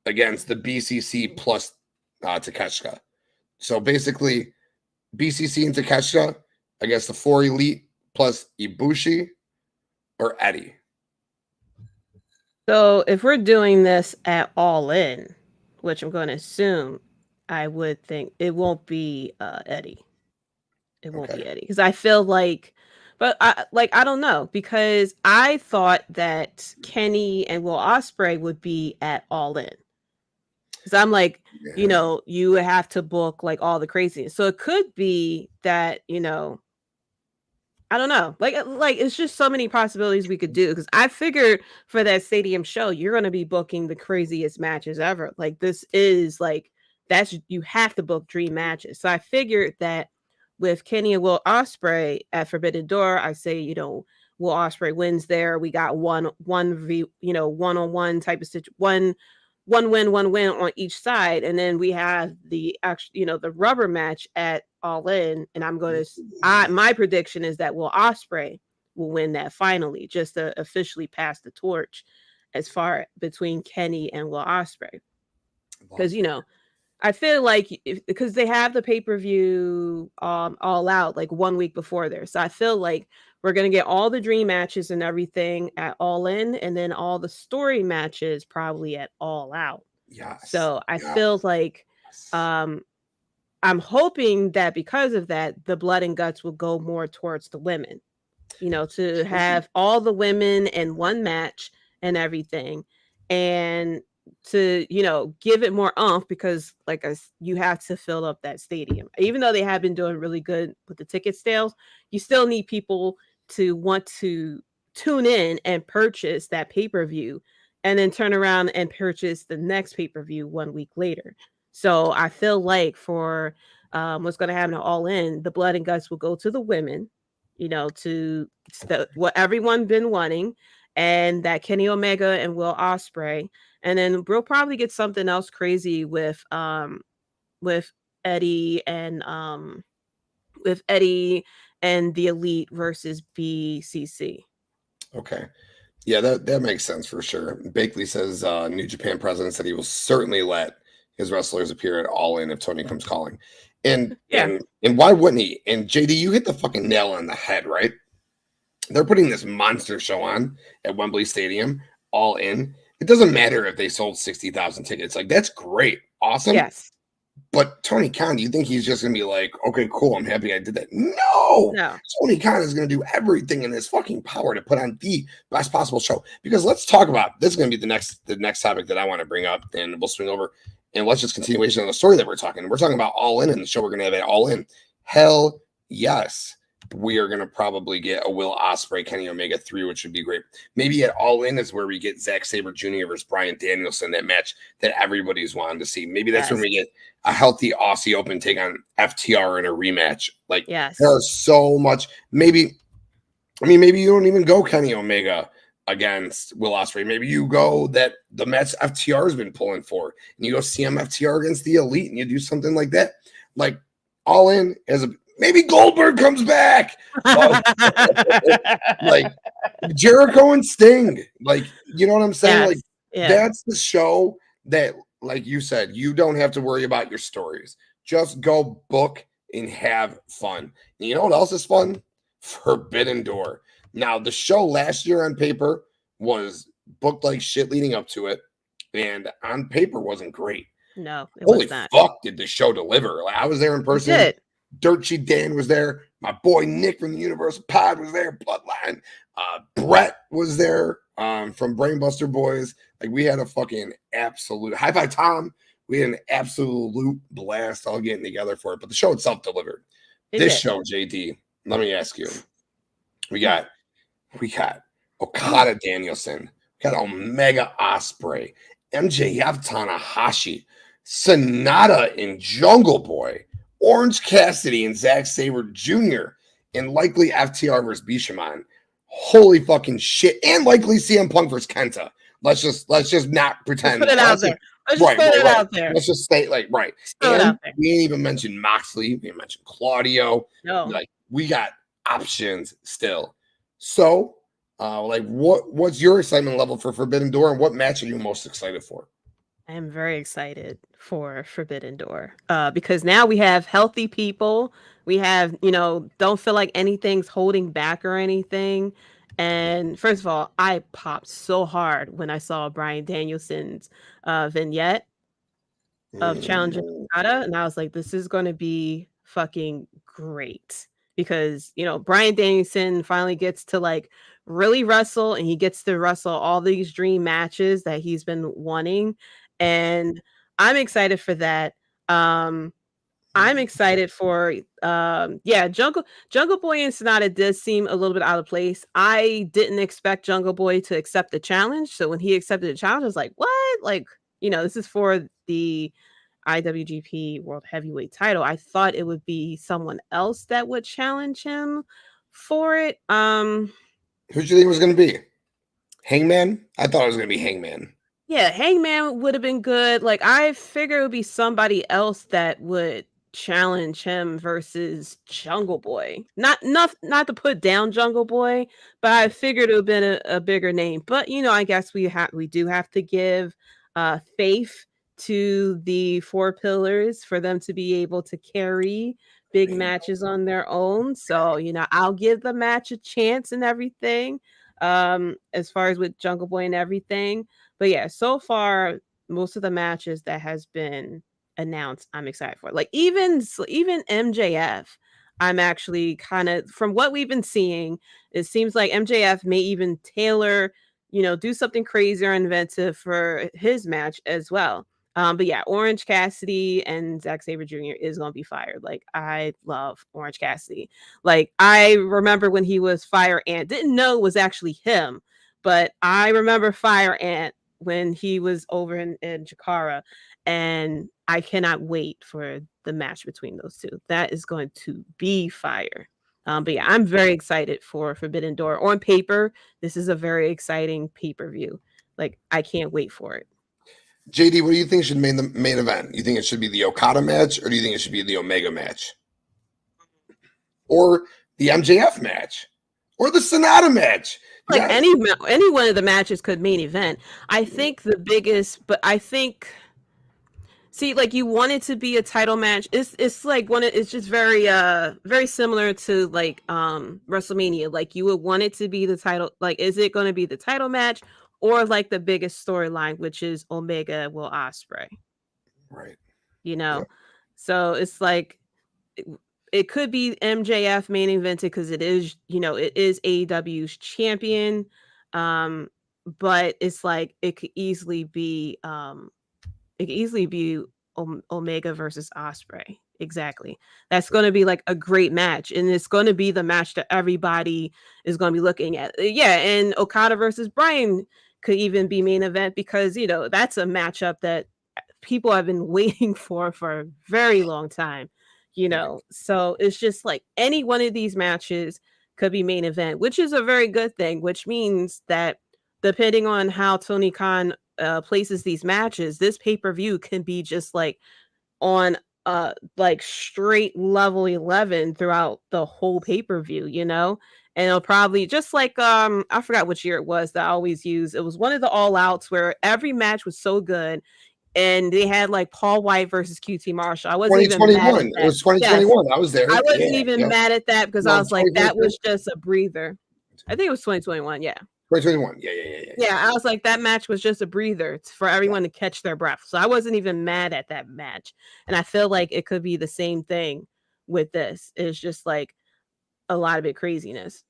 against the BCC plus Takeshita? So basically, BCC and Takeshita against the 4 Elite plus Ibushi or Eddie? So if we're doing this at All In, which I'm going to assume, I would think it won't be Eddie. It won't be Eddie because I feel like, but I don't know because I thought that Kenny and Will Ospreay would be at All In. Because I'm like, you know, you would have to book like all the craziness. So it could be that, you know, I don't know. Like it's just so many possibilities we could do. Because I figured for that stadium show, you're going to be booking the craziest matches ever. Like this is like, you have to book dream matches. So I figured that with Kenny and Will Ospreay at Forbidden Door, I say, you know, Will Ospreay wins there. We got one-on-one type of situation, one win on each side. And then we have the actual, you know, the rubber match at All In. And my prediction is that Will Ospreay will win that finally, just to officially pass the torch as far between Kenny and Will Ospreay. Because, you know, I feel like because they have the pay-per-view All Out like 1 week before there. So I feel like we're going to get all the dream matches and everything at All In and then all the story matches probably at All Out. Yes. So I feel like I'm hoping that because of that, the blood and guts will go more towards the women, you know, to have all the women in one match and everything. And to, you know, give it more oomph because like you have to fill up that stadium. Even though they have been doing really good with the ticket sales, you still need people to want to tune in and purchase that pay-per-view and then turn around and purchase the next pay-per-view 1 week later. So I feel like for what's going to happen at All In, the blood and guts will go to the women, you know, to what everyone been wanting, and that Kenny Omega and Will Ospreay. And then we'll probably get something else crazy with Eddie and the Elite versus BCC. Okay. Yeah, that makes sense for sure. Bakley says New Japan president said he will certainly let his wrestlers appear at All In if Tony comes calling. And why wouldn't he? And JD, you hit the fucking nail on the head, right? They're putting this monster show on at Wembley Stadium, All In. It doesn't matter if they sold 60,000 tickets. Like, that's great. Awesome. Yes. But Tony Khan, do you think he's just going to be like, okay, cool, I'm happy I did that? No. Tony Khan is going to do everything in his fucking power to put on the best possible show. Because let's talk about, this is going to be the next topic that I want to bring up, and we'll swing over. And let's just continuation on the story that we're talking. We're talking about All In and the show we're going to have at All In. Hell yes. We are going to probably get a Will Ospreay, Kenny Omega 3, which would be great. Maybe at All In is where we get Zack Sabre Jr. versus BryanDanielson, that match that everybody's wanting to see. Maybe that's when we get a healthy Aussie Open take on FTR in a rematch. Like, there's so much. Maybe you don't even go Kenny Omega against Will Ospreay. Maybe you go that the match FTR has been pulling for, and you go CMFTR against the Elite, and you do something like that. Like, All In as a maybe Goldberg comes back. Like Jericho and Sting. Like, you know what I'm saying? That's the show that, like you said, you don't have to worry about your stories. Just go book and have fun. And you know what else is fun? Forbidden Door. Now, the show last year on paper was booked like shit leading up to it, and on paper wasn't great. No, it Holy was not. fuck, did the show deliver? Like, I was there in person. Dirt Sheet Dan was there. My boy Nick from the Universal Pod was there. Bloodline. Brett was there from Brainbuster Boys. Like, we had a fucking absolute High Five Tom. We had an absolute blast all getting together for it. But the show itself delivered. This show, JD, let me ask you. We got Okada Danielson. We got Omega Ospreay. MJF Tanahashi. Sanada and Jungle Boy. Orange Cassidy and Zack Sabre Jr. and likely FTR versus Bishamon. Holy fucking shit. And likely CM Punk versus Kenta. Let's just not pretend. Let's put it out there. Let's just put it out there. Let's just stay right. And we ain't even mentioned Moxley. We didn't mention Claudio. No. Like, we got options still. So, what's your excitement level for Forbidden Door, and what match are you most excited for? I am very excited for Forbidden Door because now we have healthy people. We have, don't feel like anything's holding back or anything. And first of all, I popped so hard when I saw BryanDanielson's vignette of challenging Okada, and I was like, this is going to be fucking great because, BryanDanielson finally gets to like really wrestle, and he gets to wrestle all these dream matches that he's been wanting. And I'm excited for that. I'm excited for Jungle Boy and Sanada does seem a little bit out of place. I didn't expect Jungle Boy to accept the challenge. So when he accepted the challenge, I was like, what? Like, this is for the IWGP World Heavyweight title. I thought it would be someone else that would challenge him for it. Who did you think it was going to be? Hangman? I thought it was going to be Hangman. Yeah, Hangman would have been good. Like, I figure it would be somebody else that would challenge him versus Jungle Boy. Not to put down Jungle Boy, but I figured it would have been a bigger name. But I guess we do have to give faith to the four pillars for them to be able to carry big matches on their own. So I'll give the match a chance and everything. As far as with Jungle Boy and everything. But yeah, so far, most of the matches that has been announced, I'm excited for. Like even MJF, I'm actually kind of, from what we've been seeing, it seems like MJF may even tailor, do something crazy or inventive for his match as well. But yeah, Orange Cassidy and Zack Sabre Jr. is going to be fired. Like, I love Orange Cassidy. Like, I remember when he was Fire Ant, didn't know it was actually him, but I remember Fire Ant when he was over in Jakara, and I cannot wait for the match between those two. That is going to be fire. But yeah, I'm very excited for Forbidden Door. On paper, this is a very exciting pay-per-view. Like, I can't wait for it. JD, what do you think should main the main event? You think it should be the Okada match, or do you think it should be the Omega match? Or the MJF match? Or the Sanada match? Like any one of the matches could main event. I think the biggest, but I think, see, like, you want it to be a title match. It's like it's just very similar to like WrestleMania. Like, you would want it to be the title. Like, is it going to be the title match or like the biggest storyline, which is Omega will Ospreay? Right. Yeah. So it's like it could be MJF main evented because it is, it is AEW's champion. But it's like it could easily be Omega versus Ospreay. Exactly. That's going to be like a great match, and it's going to be the match that everybody is going to be looking at. Yeah, and Okada versus Bryan could even be main event because that's a matchup that people have been waiting for a very long time. So it's just like any one of these matches could be main event, which is a very good thing, which means that depending on how Tony Khan places these matches, this pay-per-view can be just like on like straight level 11 throughout the whole pay-per-view, and it'll probably just like I forgot which year it was that I always use. It was one of the all outs where every match was so good. and they had like Paul White versus QT Marshall. I wasn't even mad at that. It was 2021. Yes. I was there. I wasn't even mad at that because I was like, that was just a breather. I think it was 2021. Yeah. 2021. Yeah. I was like, that match was just a breather for everyone to catch their breath. So I wasn't even mad at that match. And I feel like it could be the same thing with this. It's just like a lot of it craziness.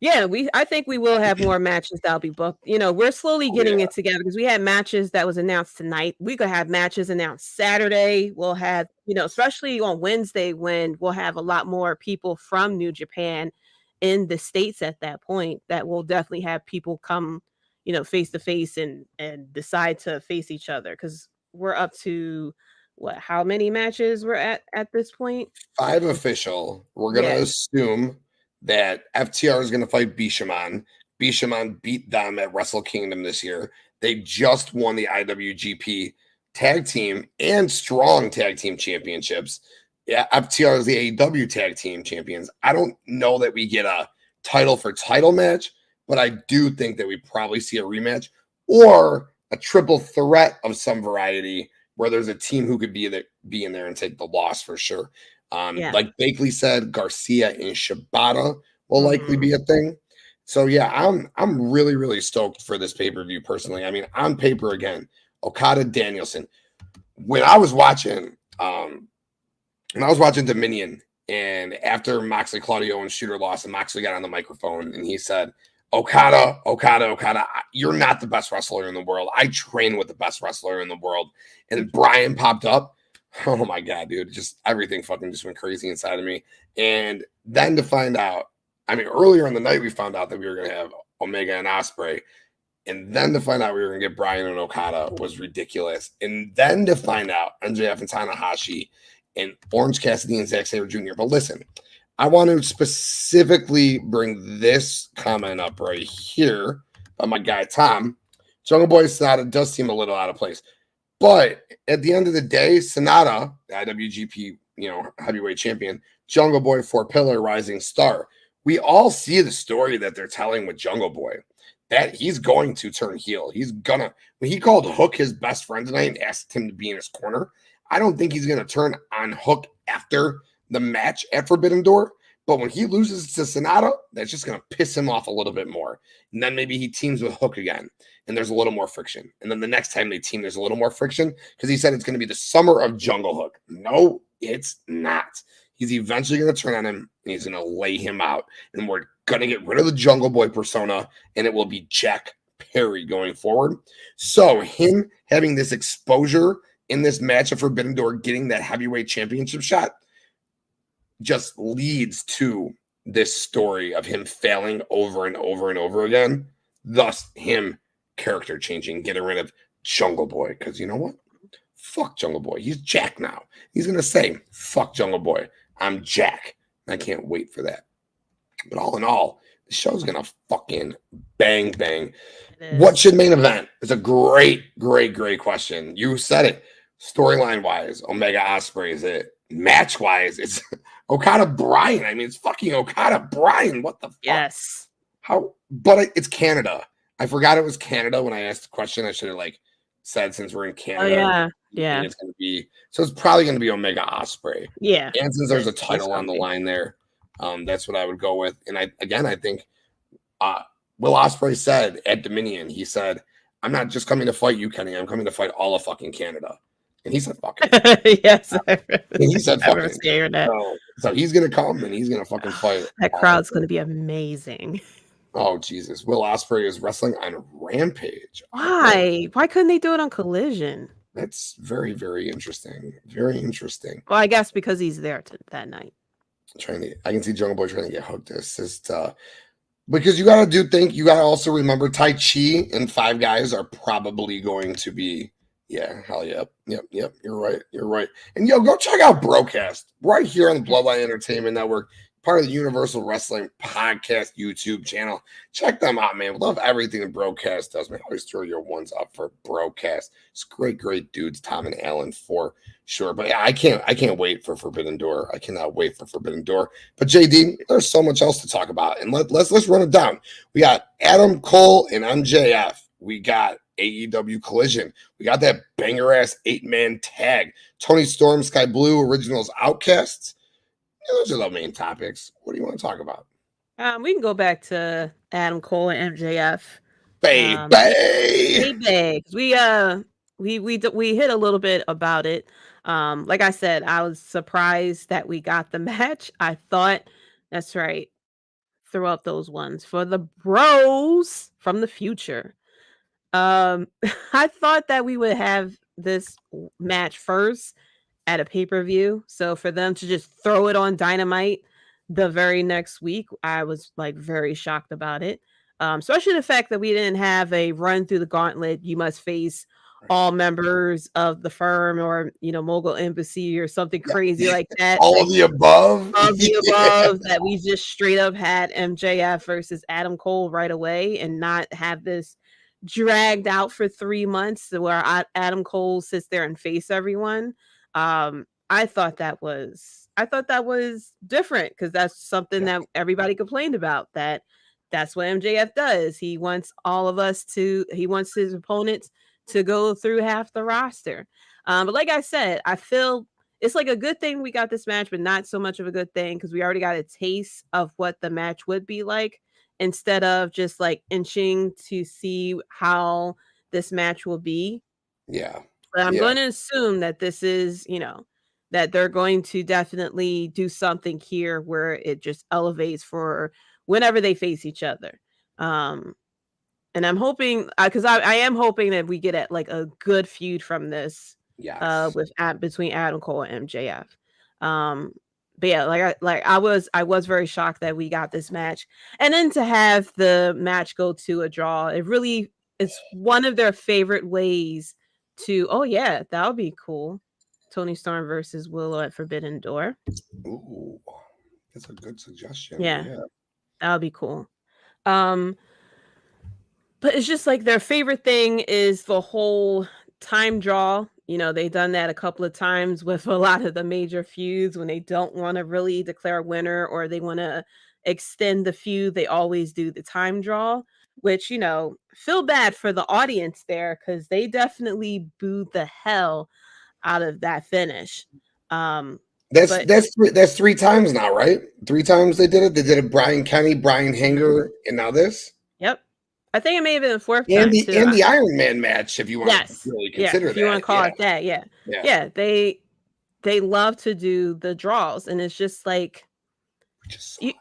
Yeah, I think we will have more matches that'll be booked. You know, we're slowly getting it together because we had matches that was announced tonight. We could have matches announced Saturday. We'll have, you know, especially on Wednesday when we'll have a lot more people from New Japan in the States at that point, that will definitely have people come, you know, face to face and decide to face each other. Because we're up to how many matches we're at this point? 5 official. We're going to assume that FTR is going to fight Bishamon. Bishamon beat them at Wrestle Kingdom this year. They just won the IWGP Tag Team and Strong Tag Team Championships. Yeah, FTR is the AEW Tag Team Champions. I don't know that we get a title for title match, but I do think that we probably see a rematch or a triple threat of some variety where there's a team who could be in there and take the loss for sure. Like Bakley said, Garcia and Shibata will likely be a thing. So yeah, I'm really, really stoked for this pay-per-view personally. I mean, on paper again, Okada Danielson. When I was watching Dominion, and after Moxley, Claudio, and Shooter lost, and Moxley got on the microphone and he said, Okada, you're not the best wrestler in the world. I train with the best wrestler in the world. And Bryan popped up. Oh my God, dude. Just everything fucking just went crazy inside of me. And then to find out, I mean, earlier in the night, we found out that we were going to have Omega and Ospreay. And then to find out we were going to get Bryan and Okada was ridiculous. And then to find out MJF and Tanahashi and Orange Cassidy and Zack Sabre Jr. But listen, I want to specifically bring this comment up right here by my guy, Tom. Jungle Boy Sanada does seem a little out of place. But at the end of the day, Sanada, the IWGP, heavyweight champion, Jungle Boy, 4-pillar, rising star. We all see the story that they're telling with Jungle Boy, that he's going to turn heel. When he called Hook his best friend tonight and asked him to be in his corner, I don't think he's going to turn on Hook after the match at Forbidden Door. But when he loses to Sanada, that's just going to piss him off a little bit more. And then maybe he teams with Hook again, and there's a little more friction. And then the next time they team, there's a little more friction because he said it's going to be the summer of Jungle Hook. No, it's not. He's eventually going to turn on him, and he's going to lay him out. And we're going to get rid of the Jungle Boy persona, and it will be Jack Perry going forward. So him having this exposure in this match of Forbidden Door, getting that heavyweight championship shot, just leads to this story of him failing over and over and over again. Thus, him character changing, getting rid of Jungle Boy. Because you know what? Fuck Jungle Boy. He's Jack now. He's going to say, fuck Jungle Boy. I'm Jack. I can't wait for that. But all in all, the show's going to fucking bang, bang. What should main event? It's a great, great, great question. You said it. Storyline-wise, Omega Ospreay is it. Match-wise, it's Okada Bryan. I mean, it's fucking Okada Bryan. What the fuck? Yes. How? But it's Canada. I forgot it was Canada when I asked the question. I should have said since we're in Canada. Oh, yeah. It's going to be, so it's probably going to be Omega Ospreay. Yeah. And since there's a title on the line there, that's what I would go with. And I think Will Ospreay said at Dominion, he said, I'm not just coming to fight you, Kenny. I'm coming to fight all of fucking Canada. And he said, fucking. Yes. And he said, fucking. So he's going to come and he's going to fucking fight. That crowd's going to be amazing. Oh, Jesus. Will Ospreay is wrestling on Rampage. Why? Why couldn't they do it on Collision? That's very, very interesting. Very interesting. Well, I guess because he's there that night. I can see Jungle Boy trying to get hooked. Because you got to also remember Tai Chi and Five Guys are probably going to be. Yeah, hell yeah. Yep. You're right. And go check out Broadcast right here on the Bloodline Entertainment Network, part of the Universal Wrestling Podcast YouTube channel. Check them out, man. We love everything that Broadcast does, man. Always throw your ones up for Broadcast. It's great dudes, Tom and Allin for sure. But yeah, I can't wait for Forbidden Door. I cannot wait for Forbidden Door. But JD, there's so much else to talk about, and let's run it down. We got AdamCole and MJF. We got AEW Collision. We got that banger-ass 8-man tag. ToniStorm, Skye Blue, Originals, Outcasts. Yeah, those are the main topics. What do you want to talk about? We can go back to AdamCole and MJF. Baby! We hit a little bit about it. Like I said, I was surprised that we got the match. I thought, that's right, throw up those ones for the bros from the future. I thought that we would have this match first at a pay-per-view. So for them to just throw it on Dynamite the very next week, I was like very shocked about it. Especially the fact that we didn't have a run through the gauntlet. You must face all members of the firm or, Mogul Embassy or something crazy like that. All of the above. All of the above, that we just straight up had MJF versus AdamCole right away and not have this dragged out for 3 months where AdamCole sits there and face everyone. I thought that was different because that's something that everybody complained about. That's what MJF does. He wants he wants his opponents to go through half the roster. But like I said, I feel it's like a good thing we got this match, but not so much of a good thing because we already got a taste of what the match would be like instead of just like inching to see how this match will be. Yeah. But I'm going to assume that this is, that they're going to definitely do something here where it just elevates for whenever they face each other. And I'm hoping, because I am hoping that we get at like a good feud from this, between AdamCole and MJF. But yeah, I was very shocked that we got this match, and then to have the match go to a draw, it's one of their favorite ways to. Oh yeah, that would be cool. ToniStorm versus Willow at Forbidden Door. Ooh, that's a good suggestion. Yeah. That would be cool. But it's just like their favorite thing is the whole time draw. They've done that a couple of times with a lot of the major feuds when they don't want to really declare a winner or they want to extend the feud. They always do the time draw, which, feel bad for the audience there because they definitely booed the hell out of that finish. That's 3 times now, right? 3 times they did it. They did it. Brian Kenny, Brian Hanger, and now this. Yep. I think it may have been the 4th time and too. And the Iron Man match, if you want to really consider that. If you want to call it that, yeah. They love to do the draws, and it's just like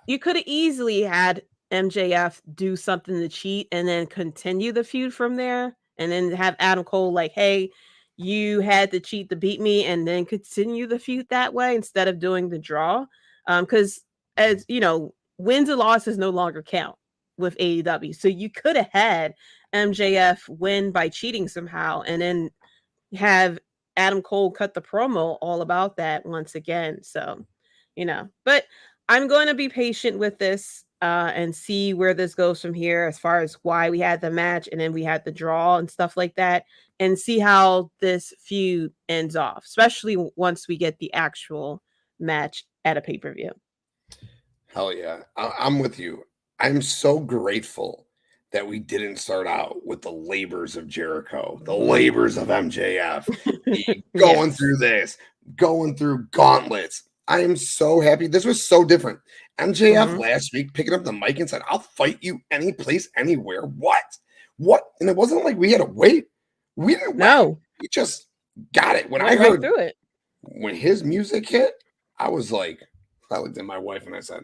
you could have easily had MJF do something to cheat and then continue the feud from there, and then have AdamCole like, hey, you had to cheat to beat me, and then continue the feud that way instead of doing the draw. Because as you know, wins and losses no longer count with AEW. So you could have had MJF win by cheating somehow and then have AdamCole cut the promo all about that once again. So, but I'm going to be patient with this and see where this goes from here as far as why we had the match and then we had the draw and stuff like that, and see how this feud ends off, especially once we get the actual match at a pay-per-view. Hell yeah. I'm with you. I'm so grateful that we didn't start out with the labors of Jericho, the labors of MJF, going through this, going through gauntlets. I am so happy. This was so different. MJF last week picking up the mic and said, I'll fight you any place, anywhere. What? And it wasn't like we had to wait. We didn't wait. We just got it. When I heard through it, when his music hit, I was like, I looked at my wife and I said,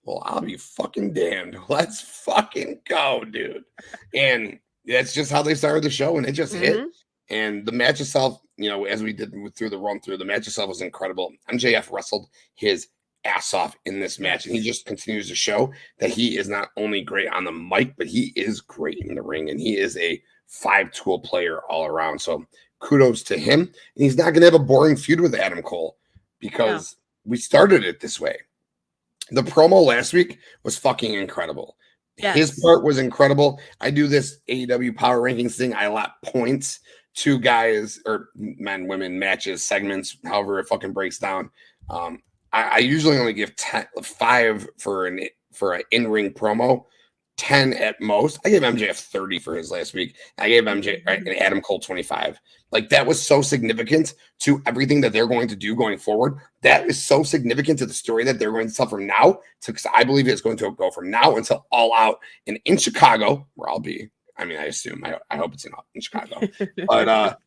well, I'll be fucking damned. Let's fucking go, dude. And that's just how they started the show, and it just hit. And the match itself, as we did through the run through, the match itself was incredible. MJF wrestled his ass off in this match, and he just continues to show that he is not only great on the mic, but he is great in the ring, and he is a 5-tool player all around. So kudos to him. And he's not going to have a boring feud with AdamCole because we started it this way. The promo last week was fucking incredible. Yes. His part was incredible. I do this AEW Power Rankings thing. I allot points to guys or men, women, matches, segments, however it fucking breaks down. I usually only give 5 for an in-ring promo. 10 at most. I gave MJF 30 for his last week. I gave MJ and AdamCole 25. Like, that was so significant to everything that they're going to do going forward. That is so significant to the story that they're going to tell from now to, because I believe it's going to go from now until All Out and in Chicago, where I'll be. I mean, I assume, I hope it's in Chicago, but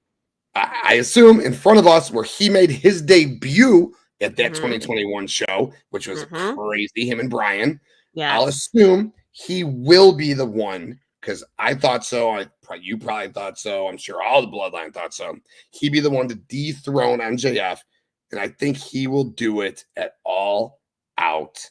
I assume in front of us, where he made his debut at that 2021 show, which was crazy, him and Bryan. Yeah, I'll assume he will be the one, because I thought so. You probably thought so. I'm sure all the Bloodline thought so. He'd be the one to dethrone MJF, and I think he will do it at All Out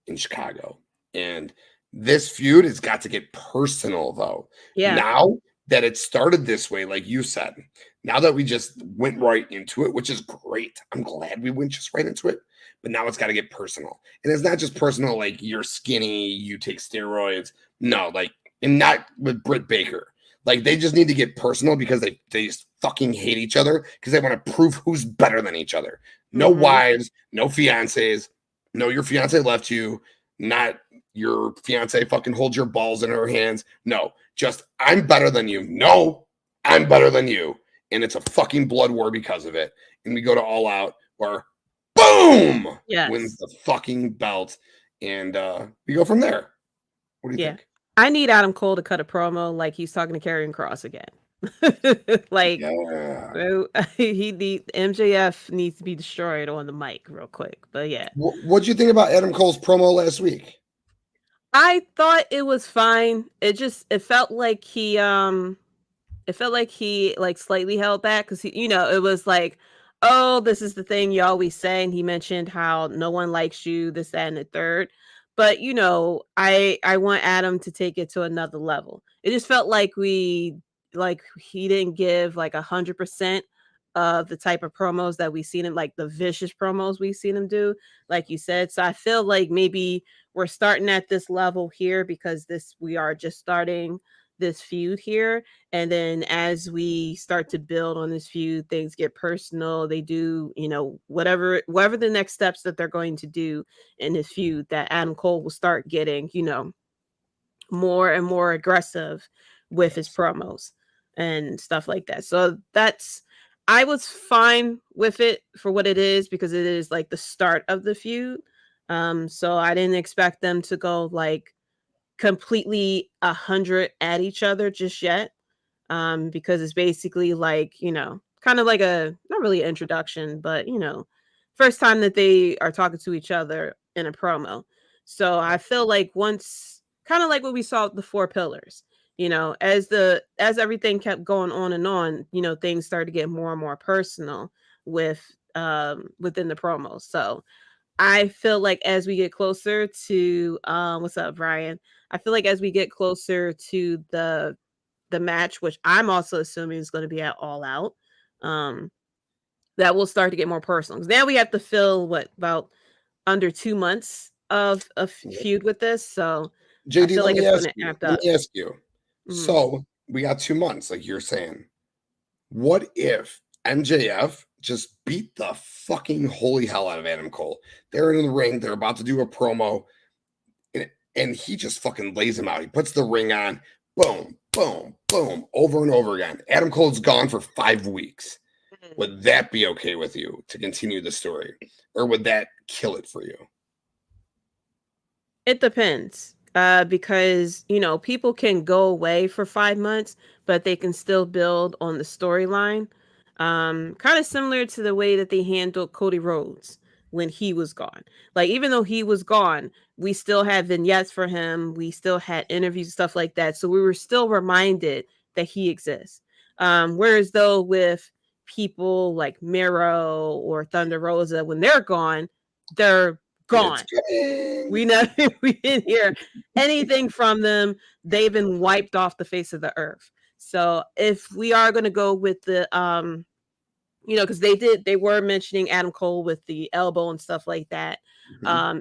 in Chicago. And this feud has got to get personal, though. Yeah. Now that it started this way, like you said, now that we just went right into it, which is great. I'm glad we went just right into it. But now it's got to get personal. And it's not just personal, like you're skinny, you take steroids. No, like, and not with Britt Baker. Like, they just need to get personal because they just fucking hate each other because they want to prove who's better than each other. No wives, no fiancés. No, your fiancé left you. Not your fiancé fucking holds your balls in her hands. No, just I'm better than you. No, I'm better than you. And it's a fucking blood war because of it. And we go to All Out where boom wins the fucking belt. And we go from there. What do you think? I need AdamCole to cut a promo like he's talking to Karrion Kross again. Like, MJF needs to be destroyed on the mic real quick. But yeah. What'd you think about AdamCole's promo last week? I thought it was fine. It felt like he slightly held back because it was like, oh, this is the thing you always say. And he mentioned how no one likes you, this, that, and the third. But I want Adam to take it to another level. It just felt like he didn't give like 100% of the type of promos that we've seen him, like the vicious promos we've seen him do, like you said. So I feel like maybe we're starting at this level here because we are just starting this feud here, and then as we start to build on this feud, things get personal. They do, whatever the next steps that they're going to do in this feud, that AdamCole will start getting, more and more aggressive with his promos and stuff like that. So I was fine with it for what it is because it is like the start of the feud. So I didn't expect them to go like completely 100 at each other just yet, because it's basically like, kind of like not really an introduction, but first time that they are talking to each other in a promo. So I feel like once, kind of like what we saw with the 4 pillars, as everything kept going on and on, things started to get more and more personal with within the promos. So I feel like as we get closer to what's up, Brian? I feel like as we get closer to the match, which I'm also assuming is going to be at All Out, that will start to get more personal. Because now we have to fill about under 2 months of a feud with this. So JD, I feel like it's going to act up. Let me ask you. So we got 2 months, like you're saying. What if MJF just beat the fucking holy hell out of AdamCole? They're in the ring. They're about to do a promo. And he just fucking lays him out. He puts the ring on. Boom, boom, boom. Over and over again. AdamCole's gone for 5 weeks. Would that be okay with you to continue the story? Or would that kill it for you? It depends. Because, people can go away for 5 months, but they can still build on the storyline. Kind of similar to the way that they handled Cody Rhodes when he was gone. Like, even though he was gone, we still had vignettes for him. We still had interviews, stuff like that. So we were still reminded that he exists. Whereas though with people like Miro or Thunder Rosa, when they're gone, they're gone. We didn't hear anything from them. They've been wiped off the face of the earth. So if we are going to go with the because they were mentioning AdamCole with the elbow and stuff like that.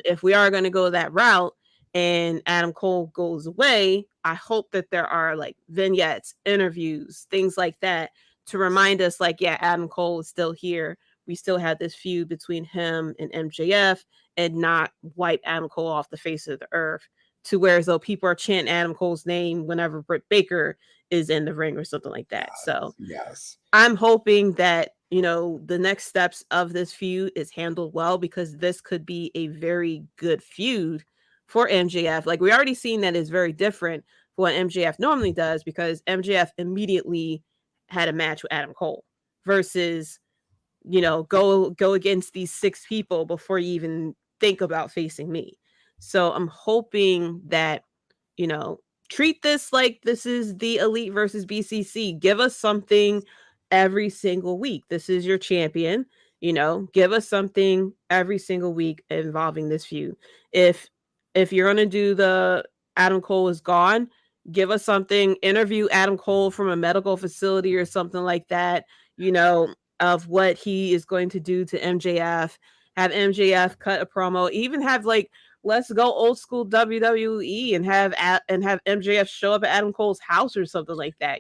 If we are going to go that route and AdamCole goes away, I hope that there are like vignettes, interviews, things like that to remind us like, yeah, AdamCole is still here. We still have this feud between him and MJF, and not wipe AdamCole off the face of the earth to where as though people are chanting Adam Cole's name whenever Britt Baker is in the ring or something like that. So yes, I'm hoping that, the next steps of this feud is handled well, because this could be a very good feud for MJF. Like, we already seen that it's very different from what MJF normally does, because MJF immediately had a match with Adam Cole versus, go against these 6 people before you even think about facing me. So I'm hoping that, treat this like this is the Elite versus BCC. Give us something every single week. This is your champion. Give us something every single week involving this feud. If you're gonna do the Adam Cole is gone, give us something. Interview Adam Cole from a medical facility or something like that. Of what he is going to do to MJF. Have MJF cut a promo. Even have let's go old school WWE and have MJF show up at Adam Cole's house or something like that.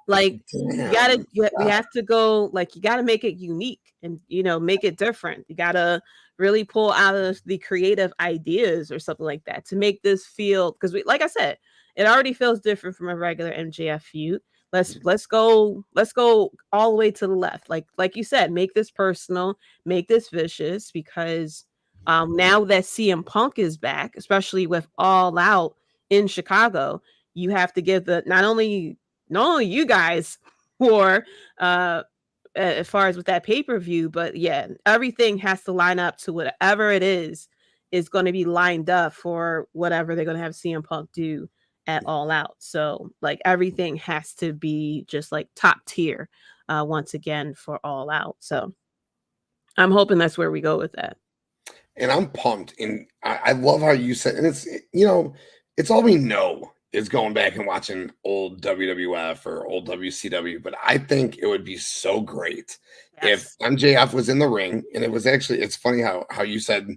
Like, we have to go, you got to make it unique and, make it different. You got to really pull out of the creative ideas or something like that to make this feel, because like I said, it already feels different from a regular MJF feud. Let's go all the way to the left. Like you said, make this personal, make this vicious, because now that CM Punk is back, especially with All Out in Chicago, you have to give not only you guys for as far as with that pay-per-view, but yeah, everything has to line up to whatever it is going to be lined up for whatever they're going to have CM Punk do at All Out. So everything has to be just top tier once again for All Out. So I'm hoping that's where we go with that. And I'm pumped. And I love how you said, and it's, it's all we know is going back and watching old WWF or old WCW. But I think it would be so great if MJF was in the ring. And it's funny how you said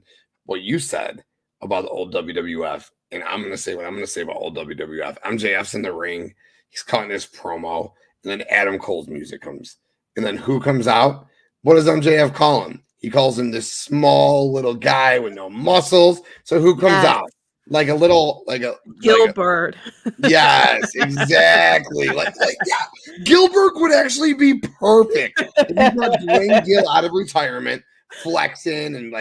what you said about the old WWF. And I'm going to say what I'm going to say about old WWF. MJF's in the ring. He's cutting his promo. And then Adam Cole's music comes. And then who comes out? What does MJF call him? He calls him this small little guy with no muscles. So who comes out? Like a Gilbert. Yes, exactly. Gilbert would actually be perfect. If you got Dwayne Gill out of retirement, flexing and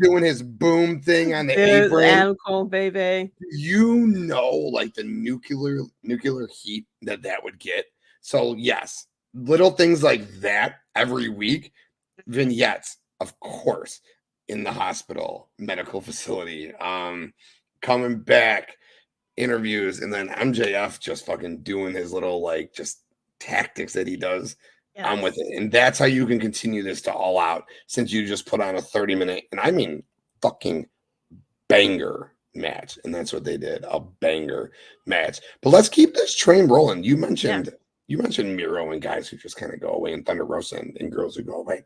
doing his boom thing on the apron. Adam Cole, baby. The nuclear heat that would get. So yes, little things like that every week. Vignettes, of course, in the hospital, medical facility, coming back, interviews, and then MJF just fucking doing his little just tactics that he does. Yes. I'm with it. And that's how you can continue this to All Out, since you just put on a 30-minute, and I mean fucking banger match. And that's what they did, a banger match. But let's keep this train rolling. You mentioned Miro and guys who just kind of go away, and Thunder Rosa and girls who go away.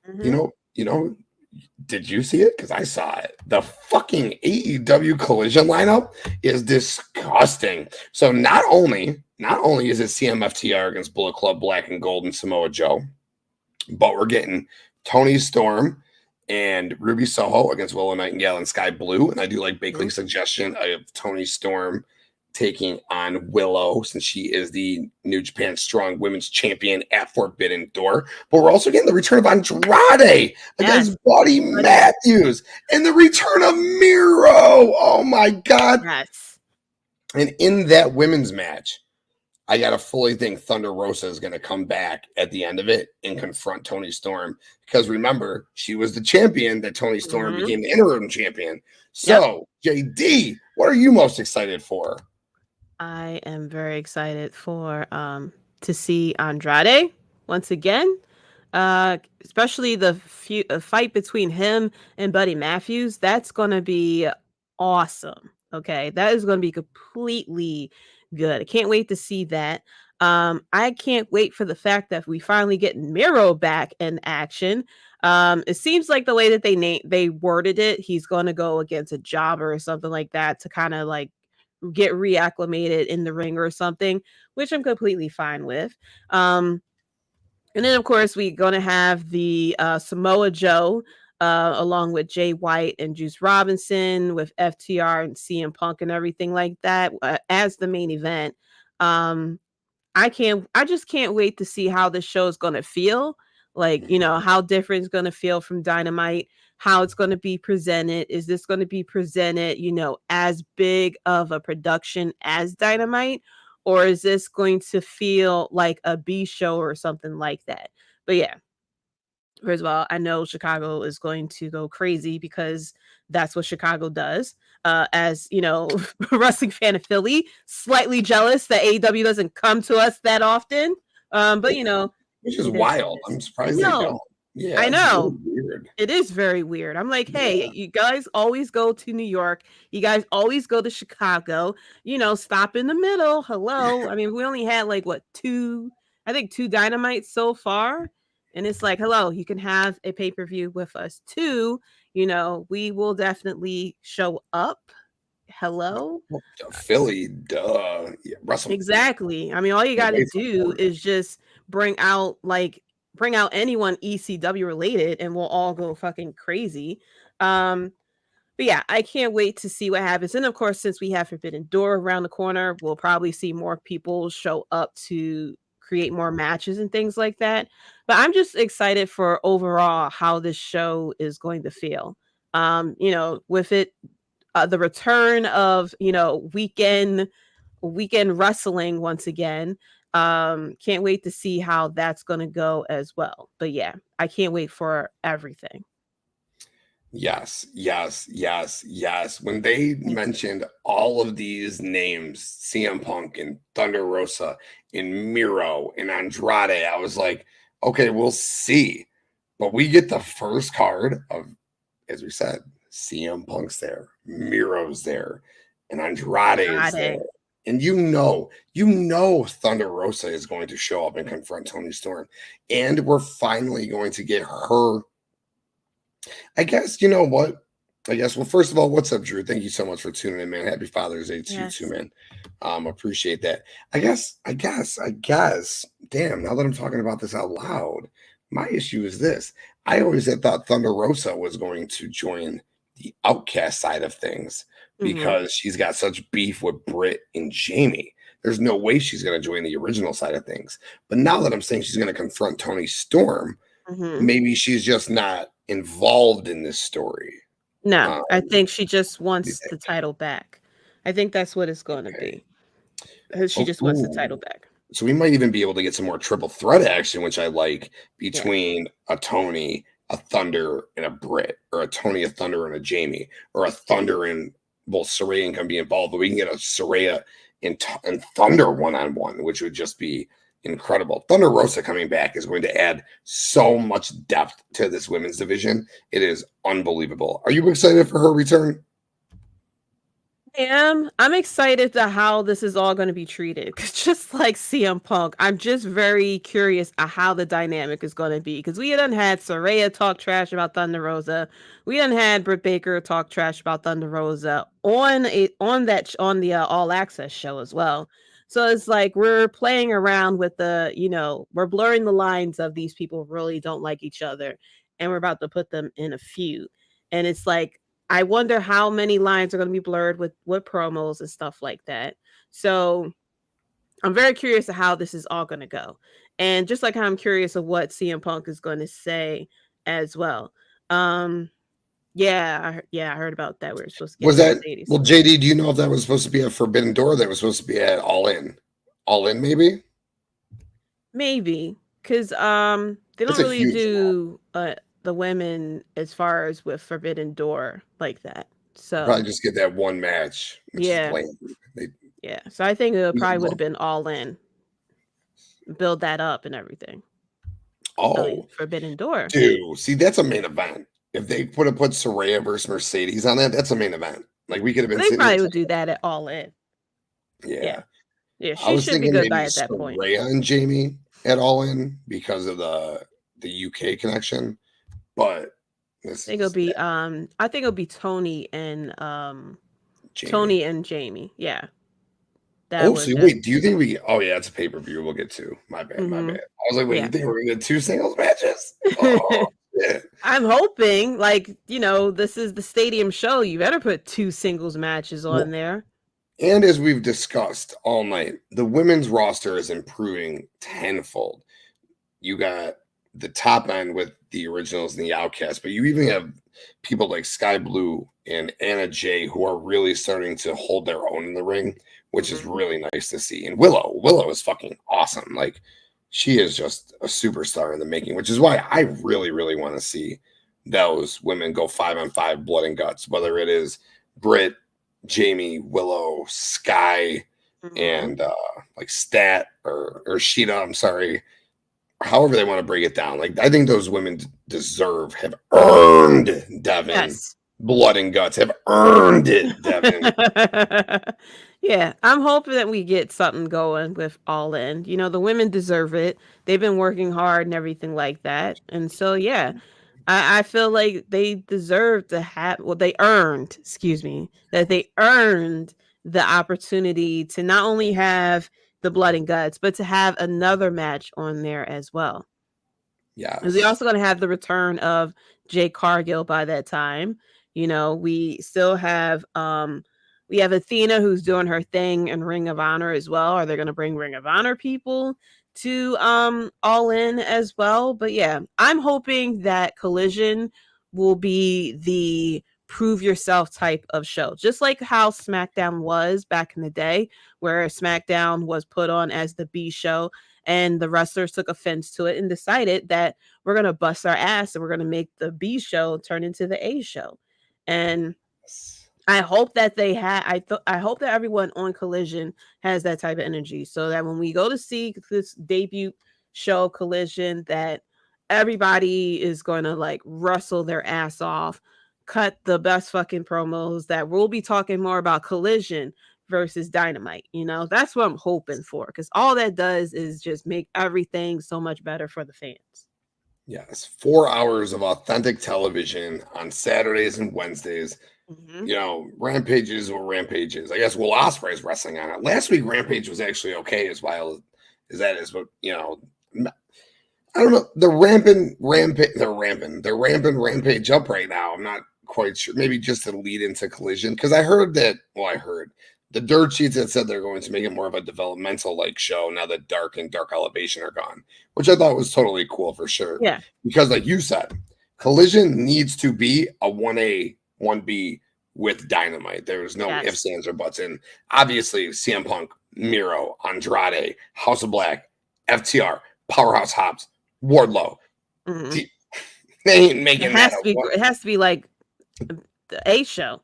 Mm-hmm. Did you see it? Because I saw it. The fucking AEW Collision lineup is disgusting. So not only is it CMFTR against Bullet Club Black and Gold and Samoa Joe, but we're getting ToniStorm and Ruby Soho against Willow Nightingale and Skye Blue. And I do like Bakley's suggestion of ToniStorm taking on Willow, since she is the New Japan Strong Women's Champion at Forbidden Door. But we're also getting the return of Andrade against Buddy Matthews, and the return of Miro. Oh my God. Yes. And in that women's match, I got to fully think Thunder Rosa is going to come back at the end of it and confront Storm, because remember, she was the champion that Storm became the interim champion. So, JD, what are you most excited for? I am very excited for to see Andrade once again, especially the fight between him and Buddy Matthews. That's going to be awesome. Okay, that is going to be completely good. I can't wait to see that. I can't wait for the fact that we finally get Miro back in action. It seems like the way that they worded it, he's going to go against a jobber or something like that to kind of get reacclimated in the ring or something, which I'm completely fine with. And then of course we're going to have the Samoa Joe along with JayWhite and Juice Robinson, with FTR and CMPunk and everything like that as the main event. I just can't wait to see how the show is going to feel. Like, how different it's going to feel from Dynamite, how it's going to be presented. Is this going to be presented, as big of a production as Dynamite? Or is this going to feel like a B show or something like that? But yeah, first of all, I know Chicago is going to go crazy because that's what Chicago does. As wrestling fan of Philly, slightly jealous that AEW doesn't come to us that often. But which is wild. I'm surprised they don't. Yeah, I know. Really weird. It is very weird. I'm like, hey, you guys always go to New York. You guys always go to Chicago. Stop in the middle. Hello. I mean, we only had two Dynamites so far. And it's like, hello, you can have a pay-per-view with us too. We will definitely show up. Hello. Philly, duh. Yeah, exactly. I mean, all you got to do is just bring out anyone ECW related and we'll all go fucking crazy. But yeah, I can't wait to see what happens. And of course, since we have Forbidden Door around the corner, we'll probably see more people show up to create more matches and things like that. But I'm just excited for overall how this show is going to feel. With it, the return of, weekend wrestling once again. Can't wait to see how that's going to go as well. But yeah, I can't wait for everything. Yes. When they mentioned all of these names, CM Punk and Thunder Rosa and Miro and Andrade, I was like, okay, we'll see. But we get the first card of, as we said, CM Punk's there, Miro's there, and Andrade is there. And Thunder Rosa is going to show up and confront Toni Storm. And we're finally going to get her. I guess, well, first of all, what's up, Drew? Thank you so much for tuning in, man. Happy Father's Day to you too, man. Appreciate that. I guess, damn, now that I'm talking about this out loud, my issue is this. I always had thought Thunder Rosa was going to join the Outcast side of things because she's got such beef with Britt and Jamie. There's no way she's going to join the original side of things. But now that I'm saying she's going to confront Toni Storm, maybe she's just not involved in this story. No, I think she just wants the title back. I think that's what it's going to be. She just wants the title back. So we might even be able to get some more triple threat action, which I like, between a Toni, a Thunder, and a Britt, or a Toni, a Thunder, and a Jamie, or a Thunder and both Saraya can be involved, but we can get a Saraya and Thunder one-on-one, which would just be incredible. Thunder Rosa coming back is going to add so much depth to this women's division. It is unbelievable. Are you excited for her return? I am. I'm excited to how this is all going to be treated. Just like CM Punk, I'm just very curious how the dynamic is going to be. Because we done had Saraya talk trash about Thunder Rosa. We done had Britt Baker talk trash about Thunder Rosa on the All Access show as well. So it's like we're playing around with we're blurring the lines of these people really don't like each other, and we're about to put them in a feud. And it's like, I wonder how many lines are going to be blurred with promos and stuff like that. So I'm very curious of how this is all going to go. And just like how I'm curious of what CM Punk is going to say as well. I heard about that. We were supposed to get Mercedes. Well, JD, do you know if that was supposed to be a Forbidden Door that was supposed to be at Allin? Allin, maybe? Maybe. Because they don't really do the women as far as with Forbidden Door like that. So probably just get that one match. So I think it probably would have been Allin. Build that up and everything. Oh, Forbidden Door. Dude, see, that's a main event. If they put Saraya versus Mercedes on that, that's a main event. Like we could have been. They probably would do that at Allin. Yeah. She should be good by at that point. Saraya and Jamie at Allin because of the UK connection, but I think it'll be Toni and Jamie. Yeah. Wait, do you think we? Oh yeah, it's a pay-per-view. We'll get to. My bad. I was like, wait, you think we're gonna get two singles matches? Oh, I'm hoping, like, this is the stadium show. You better put 2 singles matches on there. And as we've discussed all night, the women's roster is improving tenfold. You got the top end with the originals and the outcasts, but you even have people like Skye Blue and Anna Jay who are really starting to hold their own in the ring, which is really nice to see. And Willow is fucking awesome. Like, she is just a superstar in the making, which is why I really, really want to see those women go 5-on-5 blood and guts, whether it is Britt, Jamie, Willow, Skye, and like Stat or Sheeta, I'm sorry. However they want to break it down. Like, I think those women have earned Devin. Yes. Blood and guts, have earned it, Devin. Yeah, I'm hoping that we get something going with Allin. The women deserve it. They've been working hard and everything like that. And so, yeah, I feel like they deserve to have, they earned the opportunity to not only have the blood and guts, but to have another match on there as well. Yeah. Because we're also going to have the return of Jade Cargill by that time. We still have, we have Athena who's doing her thing in Ring of Honor as well. Are they going to bring Ring of Honor people to Allin as well? But yeah, I'm hoping that Collision will be the prove yourself type of show, just like how SmackDown was back in the day, where SmackDown was put on as the B show and the wrestlers took offense to it and decided that we're going to bust our ass and we're going to make the B show turn into the A show. And I hope that I hope that everyone on Collision has that type of energy, so that when we go to see this debut show Collision, that everybody is going to like wrestle their ass off, cut the best fucking promos, that we'll be talking more about Collision versus Dynamite. That's what I'm hoping for, because all that does is just make everything so much better for the fans. Yes, 4 hours of authentic television on Saturdays and Wednesdays. Rampages or rampages. I guess Will Ospreay is wrestling on it. Last week, Rampage was actually okay, as wild as that is, but I don't know. They're ramping Rampage up right now. I'm not quite sure. Maybe just to lead into Collision, because I heard the dirt sheets that said they're going to make it more of a developmental like show now that Dark and Dark Elevation are gone, which I thought was totally cool for sure. Yeah, because like you said, Collision needs to be a 1A, 1B with Dynamite. There's no ifs, ands, or buts. And obviously, CMPunk, Miro, Andrade, House of Black, FTR, Powerhouse Hobbs, Wardlow. They ain't making that. It has to be like the A show.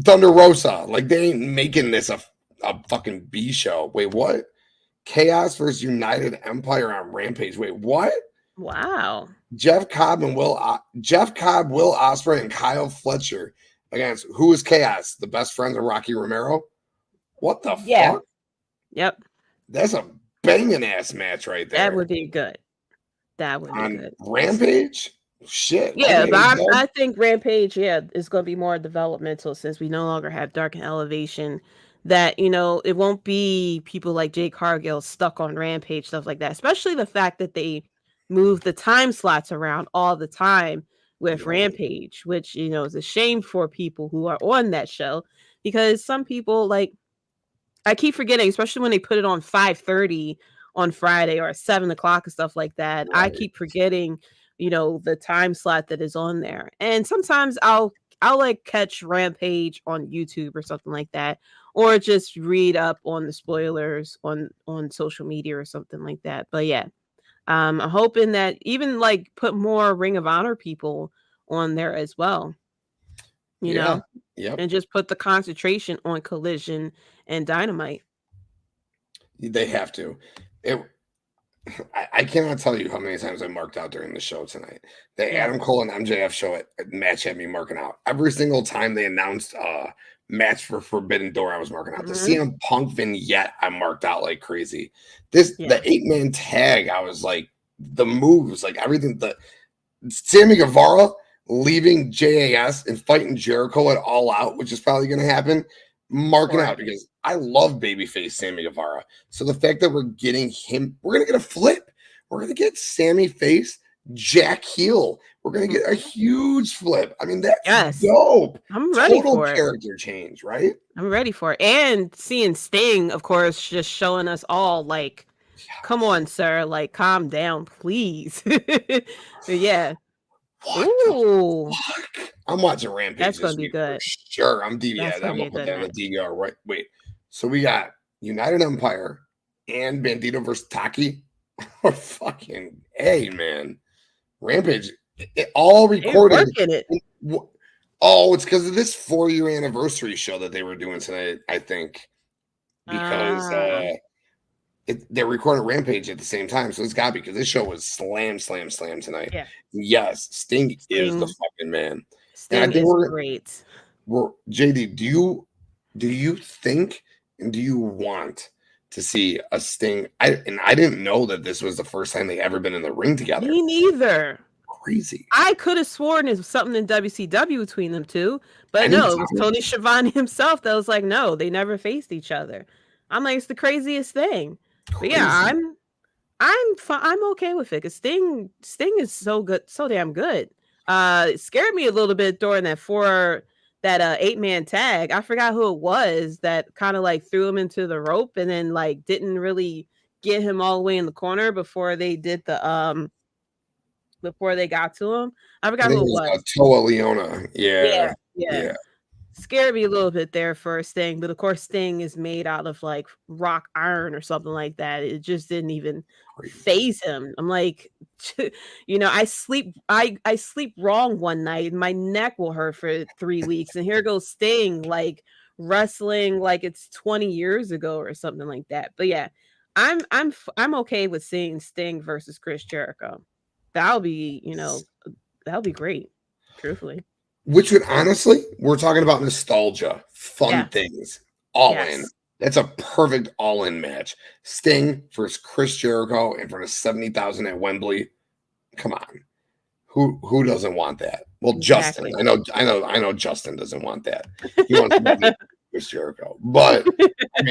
Thunder Rosa. Like, they ain't making this a fucking B show. Wait, what? Chaos versus United Empire on Rampage. Wait, what? Wow. Jeff Cobb, Will Ospreay, and Kyle Fletcher against who is Chaos? The best friends of Rocky Romero? What the fuck? Yep. That's a banging ass match right there. That would be good. That would be good. Rampage? Shit. Yeah, but I think Rampage, is going to be more developmental, since we no longer have Dark and Elevation. That, it won't be people like Jade Cargill stuck on Rampage, stuff like that. Especially the fact that they move the time slots around all the time with Rampage, which, is a shame for people who are on that show, because some people, like, I keep forgetting, especially when they put it on 5:30 on Friday or 7 o'clock and stuff like that. Right. I keep forgetting, the time slot that is on there. And sometimes I'll like catch Rampage on YouTube or something like that, or just read up on the spoilers on social media or something like that. But yeah, I'm hoping that even like put more Ring of Honor people on there as well, you know, and just put the concentration on Collision and Dynamite. They have to. I cannot tell you how many times I marked out during the show tonight. The AdamCole and MJF show match had me marking out. Every single time they announced a match for Forbidden Door, I was marking out. The CMPunk vignette, I marked out like crazy. The 8-man tag, I was like, the moves, like everything. The Sammy Guevara leaving JAS and fighting Jericho at All Out, which is probably going to happen. Marking out, because I love babyface Sammy Guevara. So the fact that we're getting him, we're going to get a flip. We're going to get Sammy face Jack heel. We're gonna get a huge flip. I mean, that's Yes. dope. I'm ready Total for it. character change, right? I'm ready for it. And seeing Sting, of course, just showing us all like, come on, sir, like calm down, please. Yeah. What Ooh, the fuck? I'm watching Rampage. that's gonna this be week good. for sure. I'm DVR. That's gonna I'm be gonna a put good that on the match. DVR. Right? Wait. So we got United Empire and Bandito versus Taki. Oh, fucking A, man. Rampage. It all They're recorded. working it. Oh, it's because of this 4-year anniversary show that they were doing tonight, I think. Because they're recording Rampage at the same time. So it's got to be because this show was slam tonight. Yeah. Yes, Sting is the fucking man. Sting is great. JD, do you think and do you want to see a Sting? I didn't know that this was the first time they ever been in the ring together. Me neither. Crazy. I could have sworn it was something in WCW between them two, but no, it was Tony Schiavone himself that was like, no, they never faced each other. I'm like, it's the craziest thing. But yeah, I'm okay with it because Sting is so good, so damn good. It scared me a little bit during that 8-man tag. I forgot who it was that kind of like threw him into the rope and then like didn't really get him all the way in the corner before they did the before they got to him. I forgot who it was. Toa Leona. Yeah. Scared me a little bit there for Sting, but of course Sting is made out of like rock iron or something like that. It just didn't even phase him. I'm like, I sleep wrong one night and my neck will hurt for 3 weeks, and here goes Sting like wrestling like it's 20 years ago or something like that. But yeah, I'm okay with seeing Sting versus Chris Jericho. That'll be great, truthfully. Which would honestly, we're talking about nostalgia, fun things, all in. That's a perfect all-in match. Sting versus Chris Jericho in front of 70,000 at Wembley. Come on, who doesn't want that? Well, exactly. Justin, I know. Justin doesn't want that. He wants Chris Jericho, but I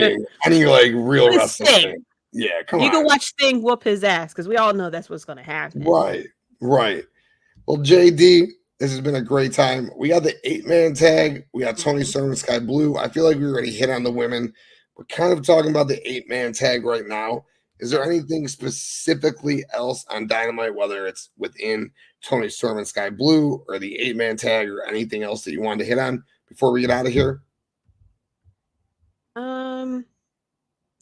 mean, like real wrestling. Yeah, come on. You can watch Sting whoop his ass because we all know that's what's going to happen. Right. Well, JD. This has been a great time. We got the 8-man tag. We got ToniStorm and Skye Blue. I feel like we already hit on the women. We're kind of talking about the 8-man tag right now. Is there anything specifically else on Dynamite, whether it's within ToniStorm and Skye Blue or the 8-man tag or anything else that you wanted to hit on before we get out of here? No,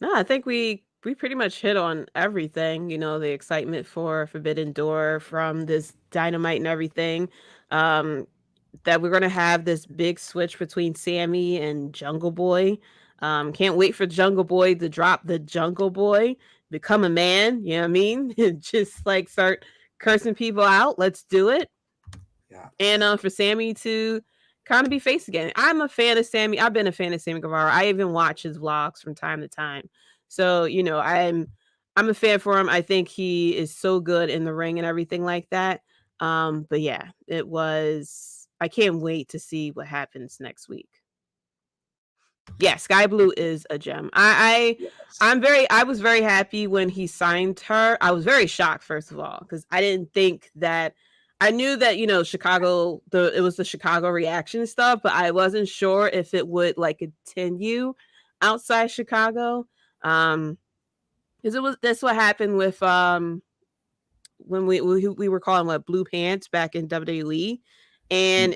I think we pretty much hit on everything. The excitement for Forbidden Door from this Dynamite and everything. That we're gonna have this big switch between Sammy and Jungle Boy. Can't wait for Jungle Boy to drop the Jungle Boy, become a man. You know what I mean? Just like start cursing people out. Let's do it. Yeah. And for Sammy to kind of be face again. I'm a fan of Sammy. I've been a fan of Sammy Guevara. I even watch his vlogs from time to time. So I'm a fan for him. I think he is so good in the ring and everything like that. But yeah, I can't wait to see what happens next week. Yeah, Skye Blue is a gem. I was very happy when he signed her. I was very shocked, first of all, because I didn't think that. I knew that Chicago, it was the Chicago reaction stuff, but I wasn't sure if it would like continue outside Chicago. Because that's what happened with when we were calling Blue Pants back in WWE, and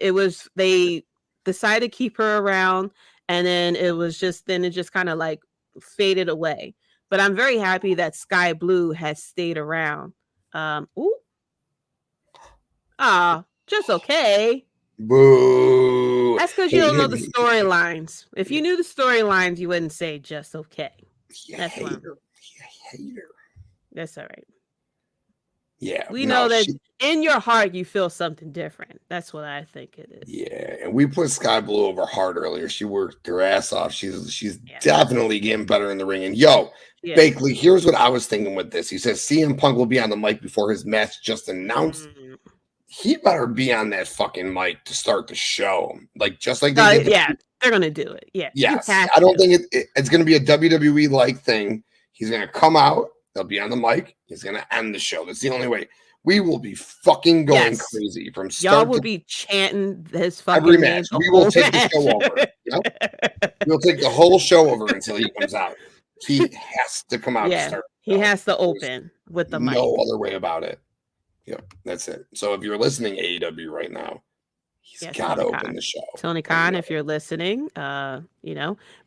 they decided to keep her around, and then it just kind of like faded away. But I'm very happy that Skye Blue has stayed around. Just okay. Boo. That's because you don't know the storylines. If you knew the storylines, you wouldn't say just okay. That's hater. That's all right. Yeah. We know that in your heart you feel something different. That's what I think it is. Yeah. And we put Skye Blue over hard earlier. She worked her ass off. She's definitely getting better in the ring. And Bakley, here's what I was thinking with this. He says CM Punk will be on the mic before his match just announced. Mm-hmm. He better be on that fucking mic to start the show. Like, just like they did. They're going to do it. Yeah. Yes. I don't think it's going to be a WWE-like thing. He's going to come out. They'll be on the mic. He's going to end the show. That's the only way. We will be fucking going crazy from start. Y'all will be chanting his fucking every name. match. We will take the show over. Yep. We'll take the whole show over until he comes out. He has to come out. Yeah, to start he has to open with the mic. No other way about it. Yeah, that's it. So if you're listening AEW right now, he's got to open the show. Tony Khan, if you're listening,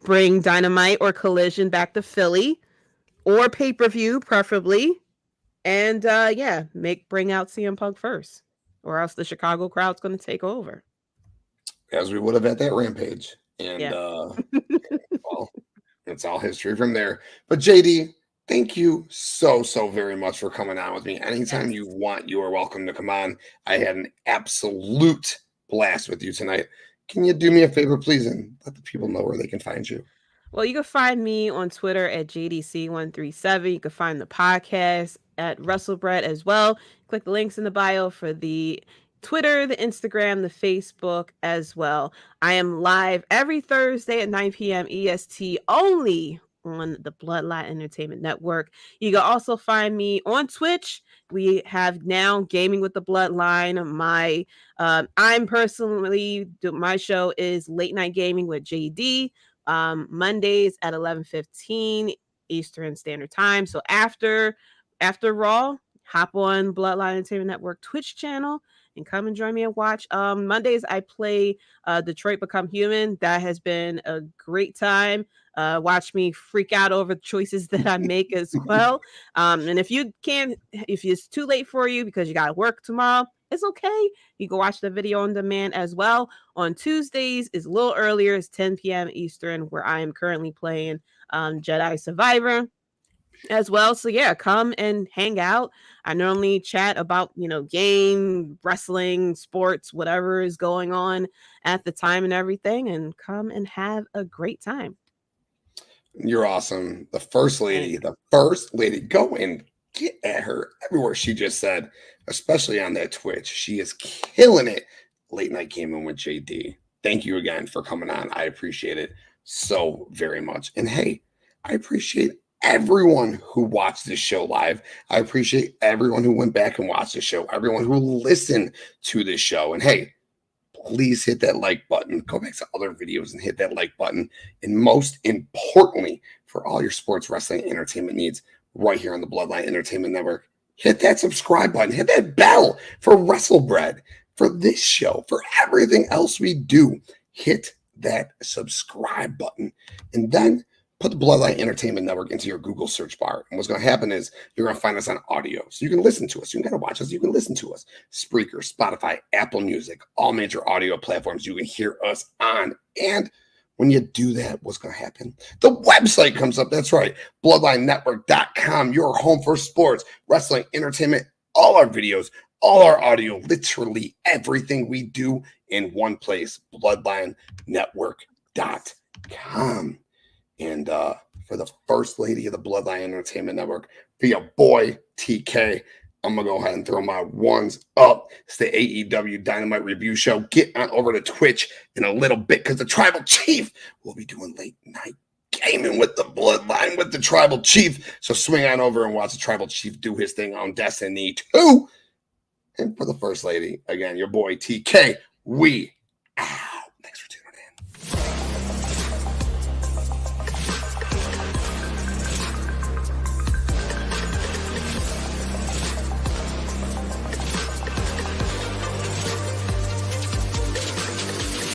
bring Dynamite or Collision back to Philly or pay-per-view, preferably. And bring out CM Punk first, or else the Chicago crowd's going to take over. As we would have at that Rampage. And well, it's all history from there. But JD, thank you so very much for coming on with me. Anytime you want, you are welcome to come on. I had an absolute blast with you tonight. Can you do me a favor, please, and let the people know where they can find you? Well, you can find me on Twitter at JDC137. You can find the podcast at WrestleBread as well. Click the links in the bio for the Twitter, the Instagram, the Facebook as well. I am live every Thursday at 9 p.m. EST only on the Bloodline Entertainment Network. You can also find me on Twitch. We have now Gaming with the Bloodline. My show is Late Night Gaming with JD. Mondays at 11:15 Eastern Standard Time. So after Raw, hop on Bloodline Entertainment Network Twitch channel and come and join me and watch. Mondays I play Detroit Become Human. That has been a great time. Watch me freak out over the choices that I make as well. And if it's too late for you because you got to work tomorrow, it's okay. You can watch the video on demand as well. On Tuesdays is a little earlier. It's 10 p.m. Eastern, where I am currently playing Jedi Survivor as well. So yeah, come and hang out. I normally chat about, game, wrestling, sports, whatever is going on at the time and everything, and come and have a great time. You're awesome. The first lady, go and get at her everywhere. She just said, especially on that Twitch, she is killing it. Late Night Gaming with JD. Thank you again for coming on. I appreciate it so very much. And hey, I appreciate everyone who watched this show live. I appreciate everyone who went back and watched the show, everyone who listened to this show. And hey, please hit that like button. Go back to other videos and hit that like button. And most importantly, for all your sports wrestling entertainment needs right here on the Bloodline Entertainment Network, hit that subscribe button. Hit that bell for WrestleBread, for this show, for everything else we do. Hit that subscribe button. And then put the Bloodline Entertainment Network into your Google search bar. And what's going to happen is you're going to find us on audio. So you can listen to us. You can kind of watch us. You can listen to us. Spreaker, Spotify, Apple Music, all major audio platforms you can hear us on. And when you do that, what's going to happen? The website comes up. That's right. BloodlineNetwork.com, your home for sports, wrestling, entertainment, all our videos, all our audio, literally everything we do in one place, BloodlineNetwork.com. And for the first lady of the Bloodline Entertainment Network, for your boy TK, I'm going to go ahead and throw my ones up. It's the AEW Dynamite Review Show. Get on over to Twitch in a little bit because the Tribal Chief will be doing Late Night Gaming with the Bloodline with the Tribal Chief. So swing on over and watch the Tribal Chief do his thing on Destiny 2. And for the first lady, again, your boy TK, we